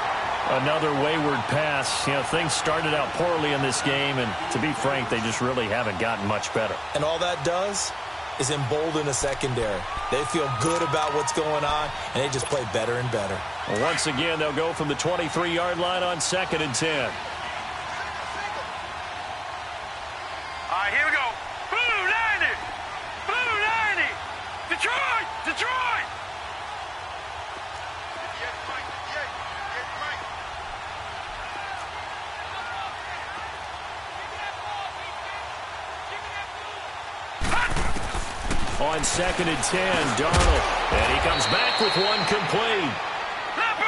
Another wayward pass. You know, things started out poorly in this game, and to be frank, they just really haven't gotten much better. And all that does is embolden the secondary. They feel good about what's going on, and they just play better and better. Well, once again, they'll go from the 23-yard line on 2nd and 10. All right, here we go. Blue 90! Blue 90! Detroit! Detroit! Yes, Mike. Yes, Mike. On 2nd and 10, Darnold. And he comes back with one complete.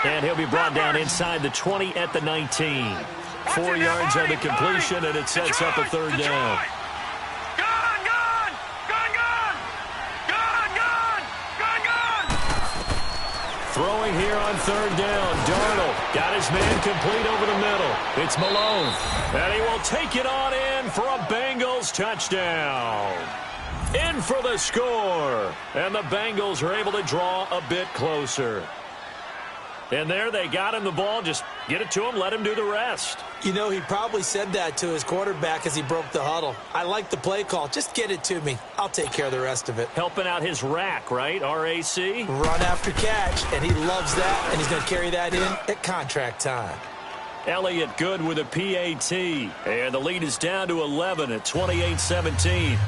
And he'll be brought down inside the 20 at the 19. 4 yards on the completion, and it sets up a third down. Throwing here on third down. Darnold got his man complete over the middle. It's Malone. And he will take it on in for a Bengals touchdown. In for the score. And the Bengals are able to draw a bit closer. And there they got him the ball. Just get it to him, let him do the rest. You know, he probably said that to his quarterback as he broke the huddle. I like the play call. Just get it to me. I'll take care of the rest of it. Helping out his rack, right? R-A-C? Run after catch, and he loves that, and he's going to carry that in at contract time. Elliott good with a PAT. And the lead is down to 11 at 28-17.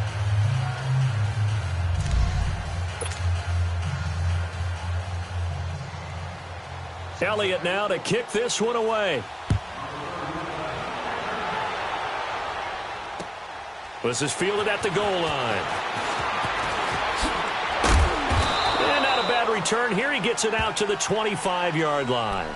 Elliott now to kick this one away. This is fielded at the goal line. And not a bad return here. He gets it out to the 25-yard line.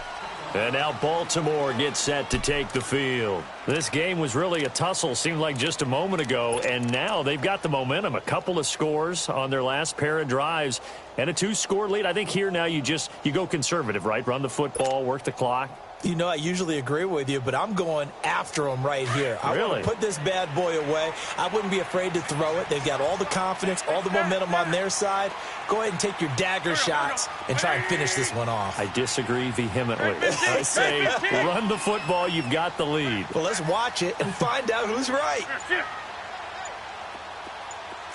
And now Baltimore gets set to take the field. This game was really a tussle, seemed like just a moment ago, and now they've got the momentum. A couple of scores on their last pair of drives and a 2-score lead. I think here now you go conservative, right? Run the football, work the clock. You know, I usually agree with you, but I'm going after him right here. I want to put this bad boy away. I wouldn't be afraid to throw it. They've got all the confidence, all the momentum on their side. Go ahead and take your dagger shots and try and finish this one off. I disagree vehemently. I say run the football. You've got the lead. Well, let's watch it and find out who's right.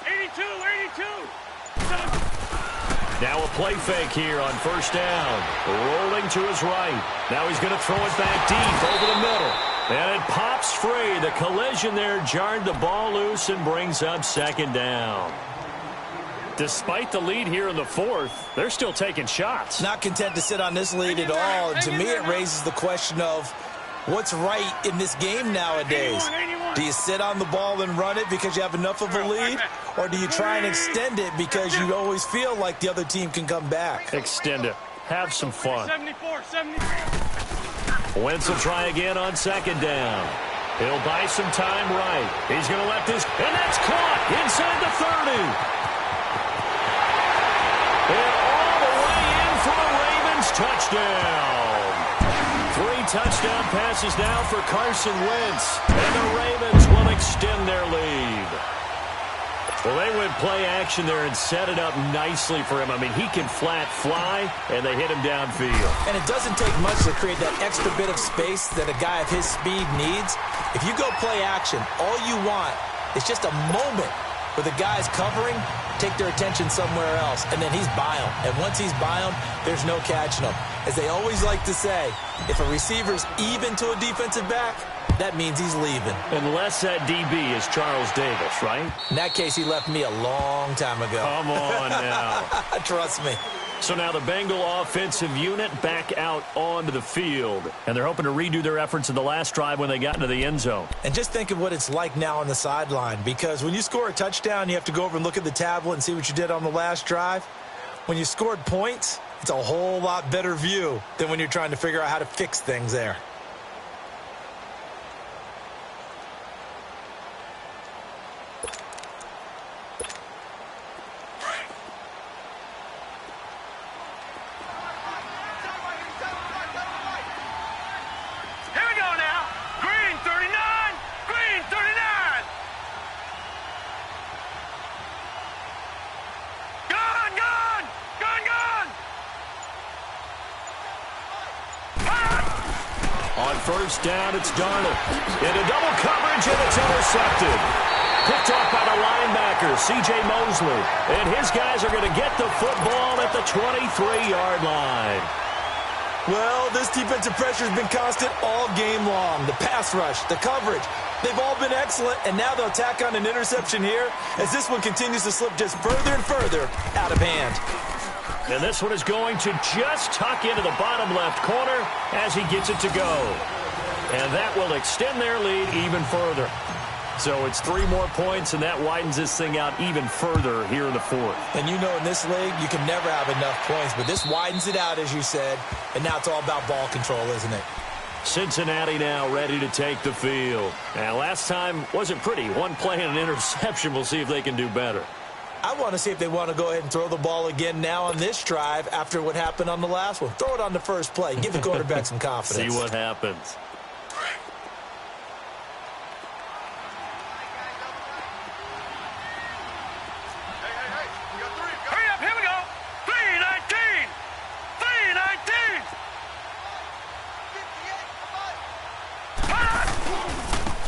82. Now a play fake here on first down. Rolling to his right. Now he's going to throw it back deep over the middle. And it pops free. The collision there jarred the ball loose and brings up second down. Despite the lead here in the fourth, they're still taking shots. Not content to sit on this lead at all. To me, it raises the question of what's right in this game nowadays. Do you sit on the ball and run it because you have enough of a lead? Or do you try and extend it because you always feel like the other team can come back? Extend it. Have some fun. 74. Wentz will try again on second down. He'll buy some time right. He's going to let this, and that's caught inside the 30. And all the way in for the Ravens touchdown. 3 touchdown passes now for Carson Wentz. And the Ravens will extend their lead. Well, they went play action there and set it up nicely for him. I mean, he can flat fly, and they hit him downfield. And it doesn't take much to create that extra bit of space that a guy of his speed needs. If you go play action, all you want is just a moment where the guy's covering, take their attention somewhere else, and then he's by him. And once he's by him, there's no catching him. As they always like to say, if a receiver's even to a defensive back, that means he's leaving. Unless that DB is Charles Davis, right? In that case, he left me a long time ago. Come on now. Trust me. So now the Bengal offensive unit back out onto the field. And they're hoping to redo their efforts in the last drive when they got into the end zone. And just think of what it's like now on the sideline. Because when you score a touchdown, you have to go over and look at the tablet and see what you did on the last drive. When you scored points, it's a whole lot better view than when you're trying to figure out how to fix things there. first down. It's Darnold. Into double coverage, and it's intercepted. Picked off by the linebacker, C.J. Mosley. And his guys are going to get the football at the 23-yard line. Well, this defensive pressure has been constant all game long. The pass rush, the coverage, they've all been excellent, and now they'll tack on an interception here as this one continues to slip just further and further out of hand. And this one is going to just tuck into the bottom left corner as he gets it to go. And that will extend their lead even further. So it's 3 more points, and that widens this thing out even further here in the fourth. And you know in this league, you can never have enough points, but this widens it out, as you said, and now it's all about ball control, isn't it? Cincinnati now ready to take the field. Now, last time wasn't pretty. One play and an interception. We'll see if they can do better. I want to see if they want to go ahead and throw the ball again now on this drive after what happened on the last one. Throw it on the first play. Give the quarterback some confidence. See what happens.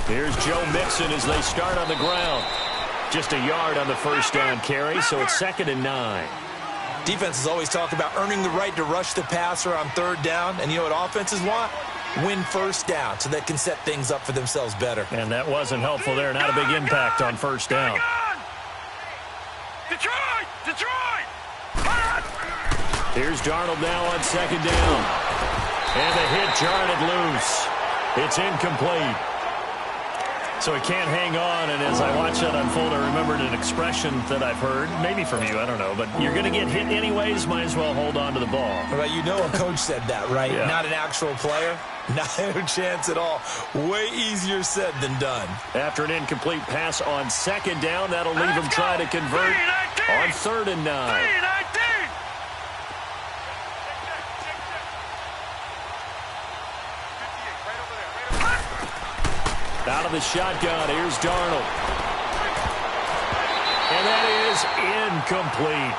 Here's Joe Mixon as they start on the ground. Just a yard on the first down carry, so it's 2nd and 9. Defenses always talk about earning the right to rush the passer on 3rd down, and you know what offenses want? Win first down so they can set things up for themselves better. And that wasn't helpful there. Not a big impact on first down. Detroit! Detroit! Here's Darnold now on 2nd down. And the hit jarred it loose. It's incomplete. So he can't hang on, and as I watch that unfold, I remembered an expression that I've heard, maybe from you, I don't know, but you're going to get hit anyways, might as well hold on to the ball. Well, you know a coach said that, right? Yeah. Not an actual player. No chance at all. Way easier said than done. After an incomplete pass on 2nd down, that'll leave him trying to convert on 3rd and 9. Out of the shotgun, here's Darnold. And that is incomplete.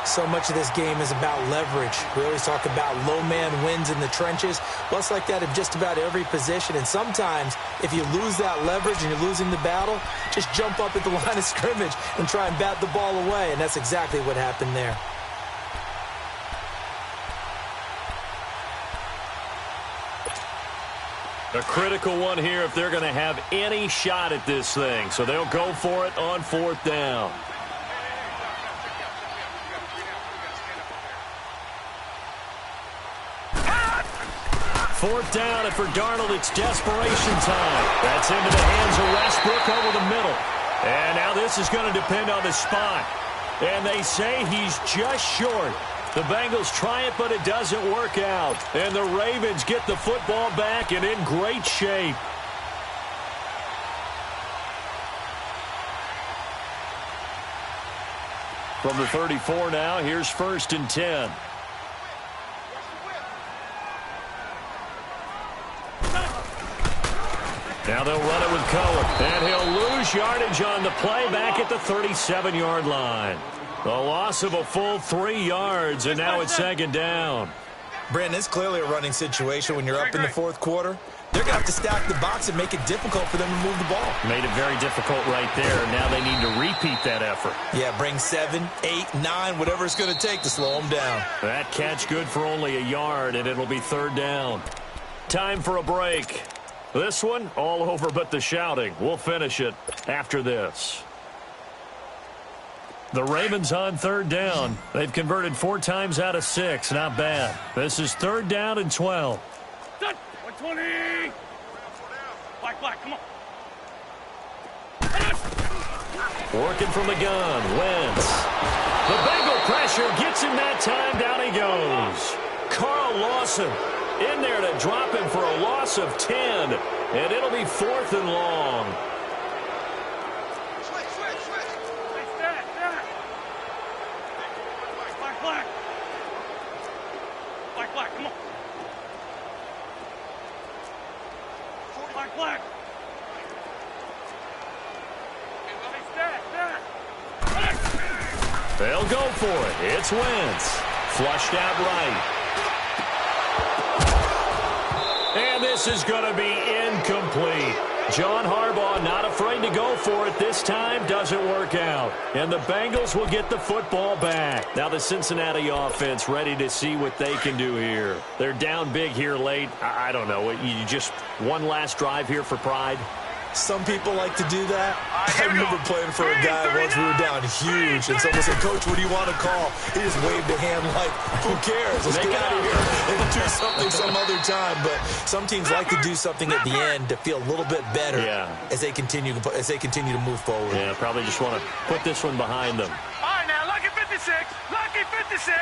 So much of this game is about leverage. We always talk about low man wins in the trenches. Well, it's like that in just about every position. And sometimes, if you lose that leverage and you're losing the battle, just jump up at the line of scrimmage and try and bat the ball away. And that's exactly what happened there. A critical one here if they're going to have any shot at this thing. So they'll go for it on 4th down. Fourth down, and for Darnold, it's desperation time. That's into the hands of Westbrook over the middle. And now this is going to depend on the spot. And they say he's just short. The Bengals try it, but it doesn't work out. And the Ravens get the football back and in great shape. From the 34 now, here's 1st and 10. Now they'll run it with Cohen. And he'll lose yardage on the play back at the 37-yard line. A loss of a full 3 yards, and now it's 2nd down. Brandon, it's clearly a running situation when you're up in the 4th quarter. They're going to have to stack the box and make it difficult for them to move the ball. Made it very difficult right there. Now they need to repeat that effort. Yeah, bring 7, 8, 9, whatever it's going to take to slow them down. That catch good for only a yard, and it'll be 3rd down. Time for a break. This one, all over but the shouting. We'll finish it after this. The Ravens on 3rd down. They've converted 4 times out of 6. Not bad. This is 3rd down and 12. 120. Black, come on. Working from the gun. Wentz. The Bengal pressure gets him that time. Down he goes. Carl Lawson in there to drop him for a loss of 10. And it'll be 4th and long. Black, come on. Black. They'll go for it. It's Wentz. Flushed out right. And this this is going to be incomplete. John Harbaugh not afraid to go for it this time. Doesn't work out. And the Bengals will get the football back. Now the Cincinnati offense ready to see what they can do here. They're down big here late. I don't know. You just one last drive here for pride? Some people like to do that. I remember playing for a guy once. We were down huge, and someone said, "Coach, what do you want to call?" He just waved a hand like, "Who cares? Let's get out of here and do something some other time." But some teams like to do something at the end to feel a little bit better as they continue to move forward. Yeah, probably just want to put this one behind them. All right, now, Lucky 56. Lucky 56.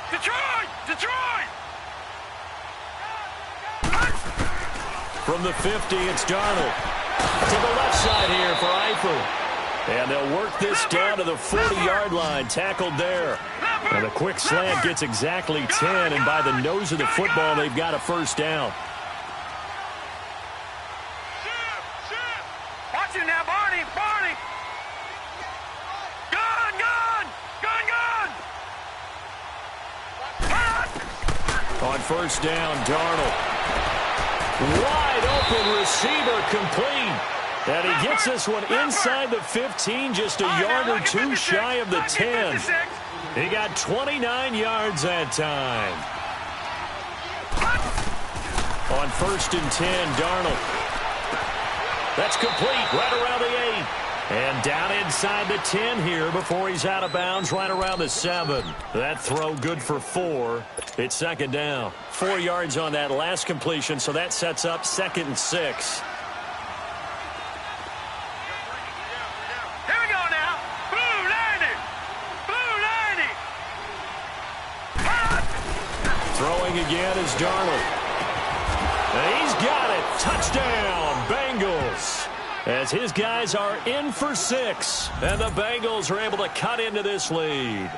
Detroit! Detroit! From the 50, it's Darnold. To the left side here for Eifel. And they'll work this down to the 40-yard line. Tackled there. And a quick slant gets exactly 10. And by the nose of the football, they've got a first down. Watch it now, Barney! Barney! Gun! Gun! Gun! Gun! On first down, Darnold. Wide open receiver complete. And he gets this one inside the 15, just a yard or two shy of the 10. He got 29 yards that time. On first and 10, Darnold. That's complete right around the 8. And down inside the 10 here before he's out of bounds right around the 7. That throw good for 4. It's second down. 4 yards on that last completion, so that sets up 2nd and 6. Here we go now. Blue landing. Blue landing. Throwing again is Darnold. And he's got it. Touchdown, Bengals. As his guys are in for 6. And the Bengals are able to cut into this lead.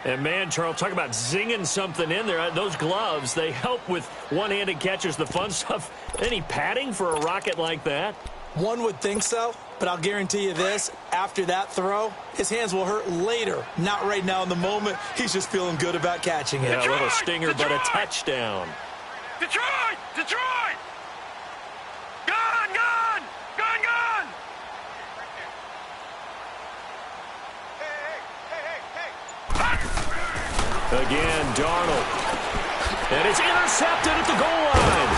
And, man, Charles, talk about zinging something in there. Those gloves, they help with one-handed catches, the fun stuff. Any padding for a rocket like that? One would think so, but I'll guarantee you this. After that throw, his hands will hurt later. Not right now in the moment. He's just feeling good about catching it. Yeah, a little stinger, but a touchdown. Detroit! Detroit! Gun! Gun! Gun! Gun! Again, Darnold. And it's intercepted at the goal line.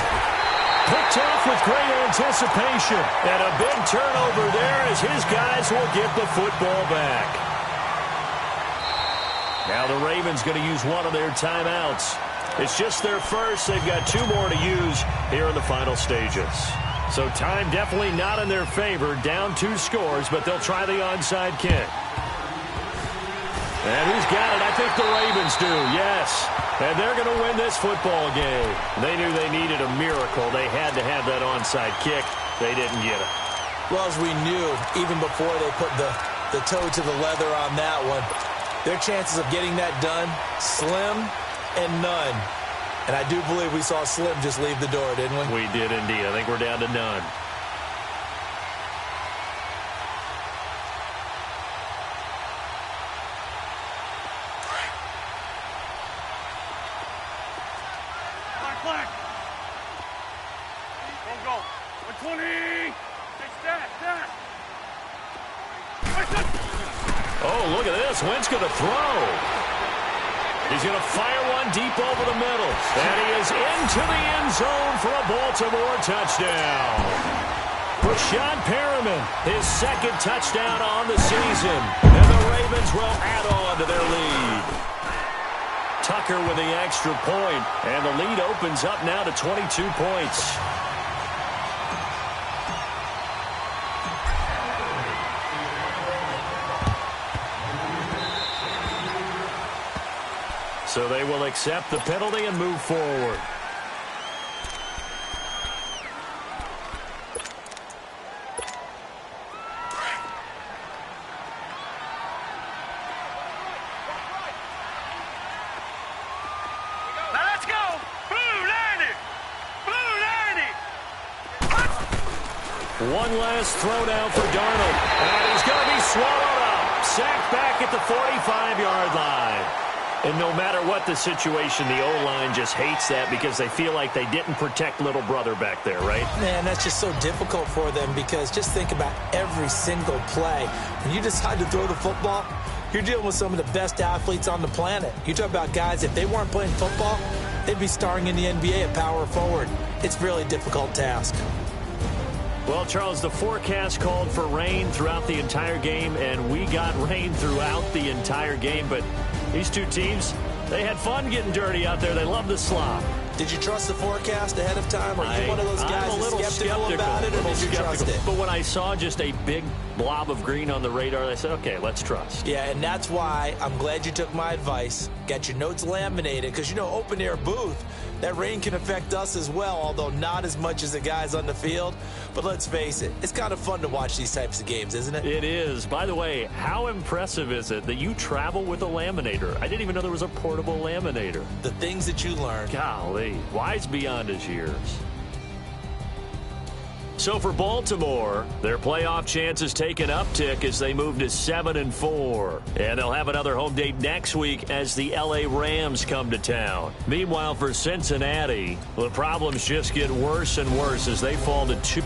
Picked off with great anticipation. And a big turnover there as his guys will get the football back. Now the Ravens going to use one of their timeouts. It's just their first. They've got 2 more to use here in the final stages. So time definitely not in their favor. Down 2 scores, but they'll try the onside kick. And who's got it? I think the Ravens do, yes. And they're going to win this football game. They knew they needed a miracle. They had to have that onside kick. They didn't get it. Well, as we knew, even before they put the toe to the leather on that one, their chances of getting that done, slim and none. And I do believe we saw Slim just leave the door, didn't we? We did indeed. I think we're down to none. Flag. Go. 120. Hey, stat. Oh, look at this. Wentz going to throw. He's going to fire one deep over the middle. And he is into the end zone for a Baltimore touchdown. Rashad Perriman, his 2nd touchdown on the season. And the Ravens will add on to their lead. Tucker with the extra point. And the lead opens up now to 22 points. So they will accept the penalty and move forward. Now let's go. Blue landing. Blue landing. One last throw down for Darnold. And he's going to be swallowed up. Sacked back at the 45-yard line. And no matter what the situation, the O-line just hates that because they feel like they didn't protect little brother back there, right? Man, that's just so difficult for them because just think about every single play. When you decide to throw the football, you're dealing with some of the best athletes on the planet. You talk about guys, if they weren't playing football, they'd be starring in the NBA at power forward. It's a really difficult task. Well, Charles, the forecast called for rain throughout the entire game, and we got rain throughout the entire game. But these two teams, they had fun getting dirty out there. They love the slop. Did you trust the forecast ahead of time? Or are you one of those guys that's skeptical about it, or did you trust it? But when I saw just a big blob of green on the radar, I said, okay, let's trust. Yeah, and that's why I'm glad you took my advice. Got your notes laminated, because, you know, open-air booth, that rain can affect us as well, although not as much as the guys on the field. But let's face it, it's kind of fun to watch these types of games, isn't it? It is. By the way, how impressive is it that you travel with a laminator? I didn't even know there was a portable laminator. The things that you learn. Golly, wise beyond his years. So for Baltimore, their playoff chances take an uptick as they move to 7-4. And they'll have another home date next week as the LA Rams come to town. Meanwhile, for Cincinnati, the problems just get worse and worse as they fall to 2.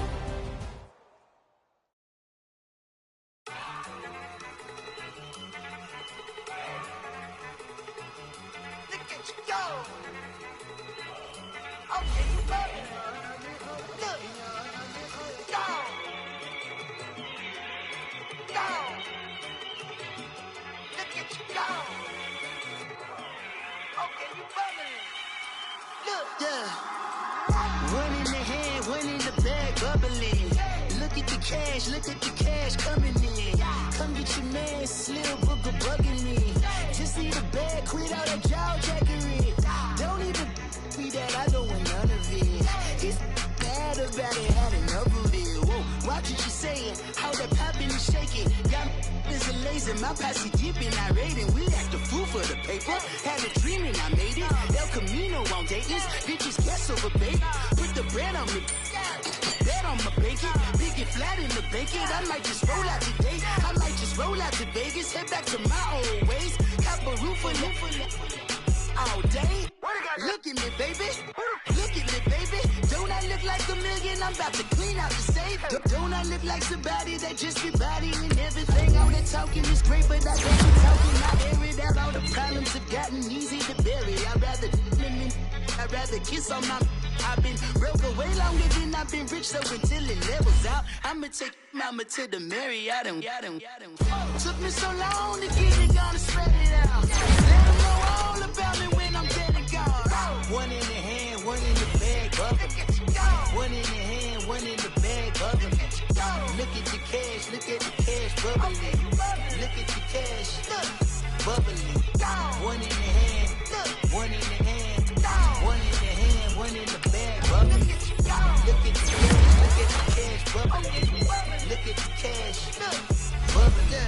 One in the hand, one in the bag, bubbling. Look at the cash coming in. Come get your man, Slim Booker bugging me. Just need a bag, quit all that jaw jackery. Don't even be that, I don't want none of it. He's mad about it, had enough of it. Whoa, watch what you saying, how that poppin' and shaking. Y'all is a lazy, my posse deep and I raiding. We act a fool for the paper, had a dream and I made it. El Camino on Dayton's, bitches guess over baby. Put the bread on me, bet on my bacon. Big and flat in the bacon, I might just roll out today. I might just roll out to Vegas, head back to my old ways. Cop a roof for all day. Look at me, baby. Look at me, baby. Don't I look like a million? I'm about to clean out the safe. Don't I look like somebody that just be bodying everything? All that talking is great, but I don't be talking. I air it out. All the problems have gotten easy to bury. I'd rather kiss on my. I've been broke way longer than I've been rich, so until it levels out, I'ma take mama to the Marriott and took me so long to get it, gonna spread it out. Let them know all about me when I'm dead and gone. One in the hand, one in the bag, bubbling. One in the hand, one in the bag, bubbling. Look at the cash, bubbling. Look at the cash, bubbling. One in the hand, one in the hand, one in the hand, one in the bag, bubbling. Look at the cash, bubbling. Look at the cash, bubbling.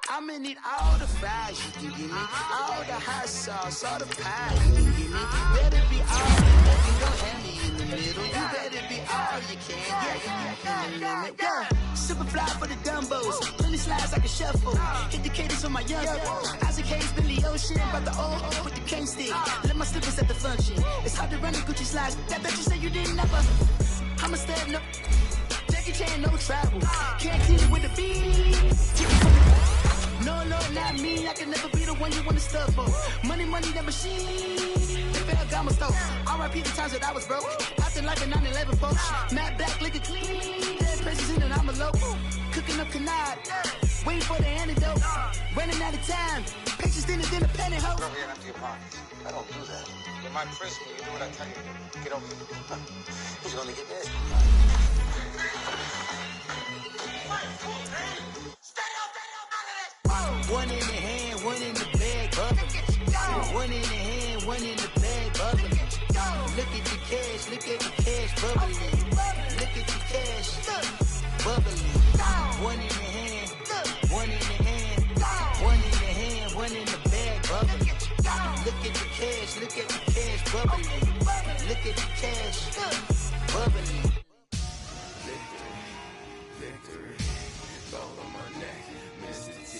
I'ma need all the fries you can give me, all the hot sauce, all the pie you can give me. Better be all you don't have me in the middle. You better be all you can. Yeah. Super fly for the dumbos, plenty slides like a shuffle. Hit the cadence on my young Isaac Hayes, Billy Ocean, but the old with the cane stick. Let my slippers at the function. It's hard to run the Gucci slides. That bet you say you didn't never. I'ma step no. Jackie Chan, no travel. Can't deal with the beat. No, not me. I can never be the one you want to stuff for. Money, that machine. Got my stove. R.I.P. the times that I was broke. Acting like a 9/11 folks. Matte black, liquor clean. Dead places in and I'm a local. Cooking up canard. Waiting for the antidote. Running out of time. Patience thinner than a penny hoe. Over here and empty your pockets. I don't do that. In my prison, you do what I tell you to. Get over here. Who's gonna get this? One in the hand, one in the bag, bubbling. One in the hand, one in the bag, bubbling. Look at the cash, bubbling. Look at the cash, bubbling. One in the hand, one in the hand, one in the hand, one in the bag, bubbling. Look at the cash, bubbling. Look at the cash, bubbling. Victory, gold on my neck, Mr. T.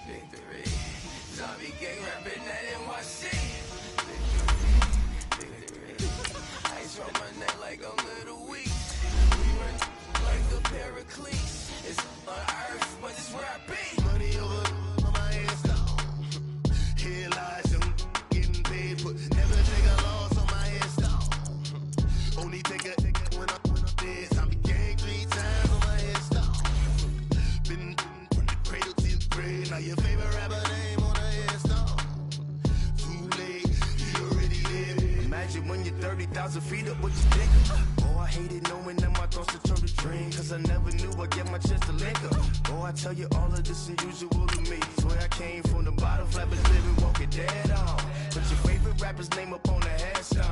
Victory, Zombie like a little weak. We run like a paraclete. It's on earth, but it's where I be. Money over on my head stall. Here lies some getting paid, but never take a loss on my head stall. Only take a when I'm dead. I be gang 3 times on my head stall. Been from the cradle to the grave. Now your favorite rapper name on the head stall. Too late, you already lived. Imagine when you're 30,000 feet up, what you think? Oh, I hated knowing that my thoughts would turn to dream. Cause I never knew I'd get my chance to link up. Oh, I tell you all of this unusual to me. Swear I came from the bottom, flappers living, walking dead on. Put your favorite rapper's name up on the headstone.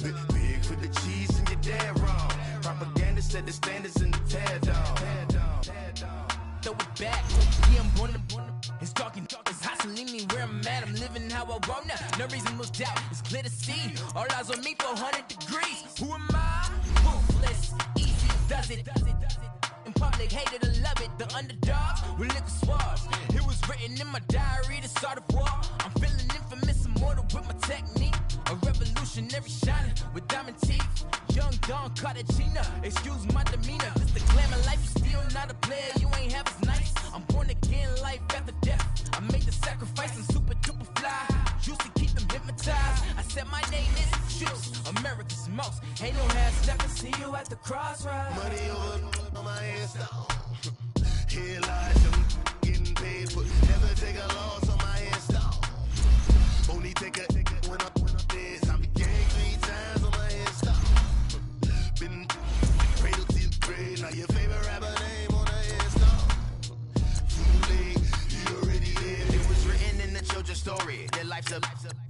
Big for the cheese and you're dead wrong. Propaganda said the standards in the tear down. Throw it back, yeah, I'm born to it's talking, it's hustling me where I'm at. I'm living how I want now. No reason to doubt, it's clear to see. All eyes on me, 400 degrees. Who am I? Ruthless, easy, does it. In public, hated or love it. The underdogs with liquor swabs. It was written in my diary, the start of war. I'm feeling infamous, immortal with my technique. A revolutionary shining with diamond teeth. Young Don Cartagena, excuse my demeanor. This the glamour life, you still not a player, you ain't half as nice. I'm born again, life after death. I made the sacrifice, I'm super duper fly. Used to keep them hypnotized. I said my name is Juice, America's most. Ain't no half step, I see you at the crossroads. Money over on my head stall. Here lies some getting paid, but never take a loss on my head stall. Only take a when I'm dead. I be gang 3 times on my head stall. Been cradle to the grave. Now your favorite rapper name on the head stall. Too late, you already lived. It was written in the children's story. Their life's a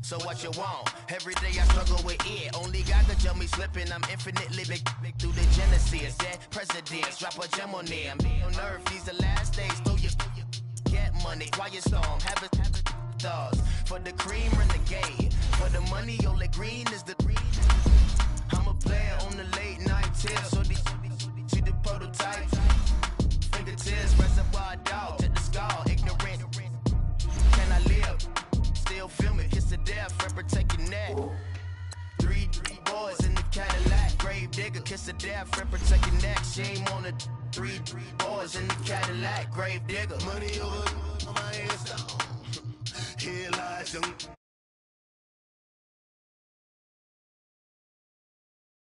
so what you want. Every day I struggle with it. Only God could tell me slipping. I'm infinitely big through the genesis. Dead presidents, drop a gem on them. On earth, these the last days. Throw your get money, quiet storm. Have it stars. For the cream, renegade. For the money, only green is the green. I'm a player on the late night tips. So these see the prototype. Fingertips, reservoir dog. To the skull, ignorant. Can I live? Still film it, kiss to death, friend protect your neck. 3 boys in the Cadillac, grave digger, kiss to death, friend protect your neck. Shame on the 3 boys in the Cadillac, grave digger. Money over on my head stall. Here lies some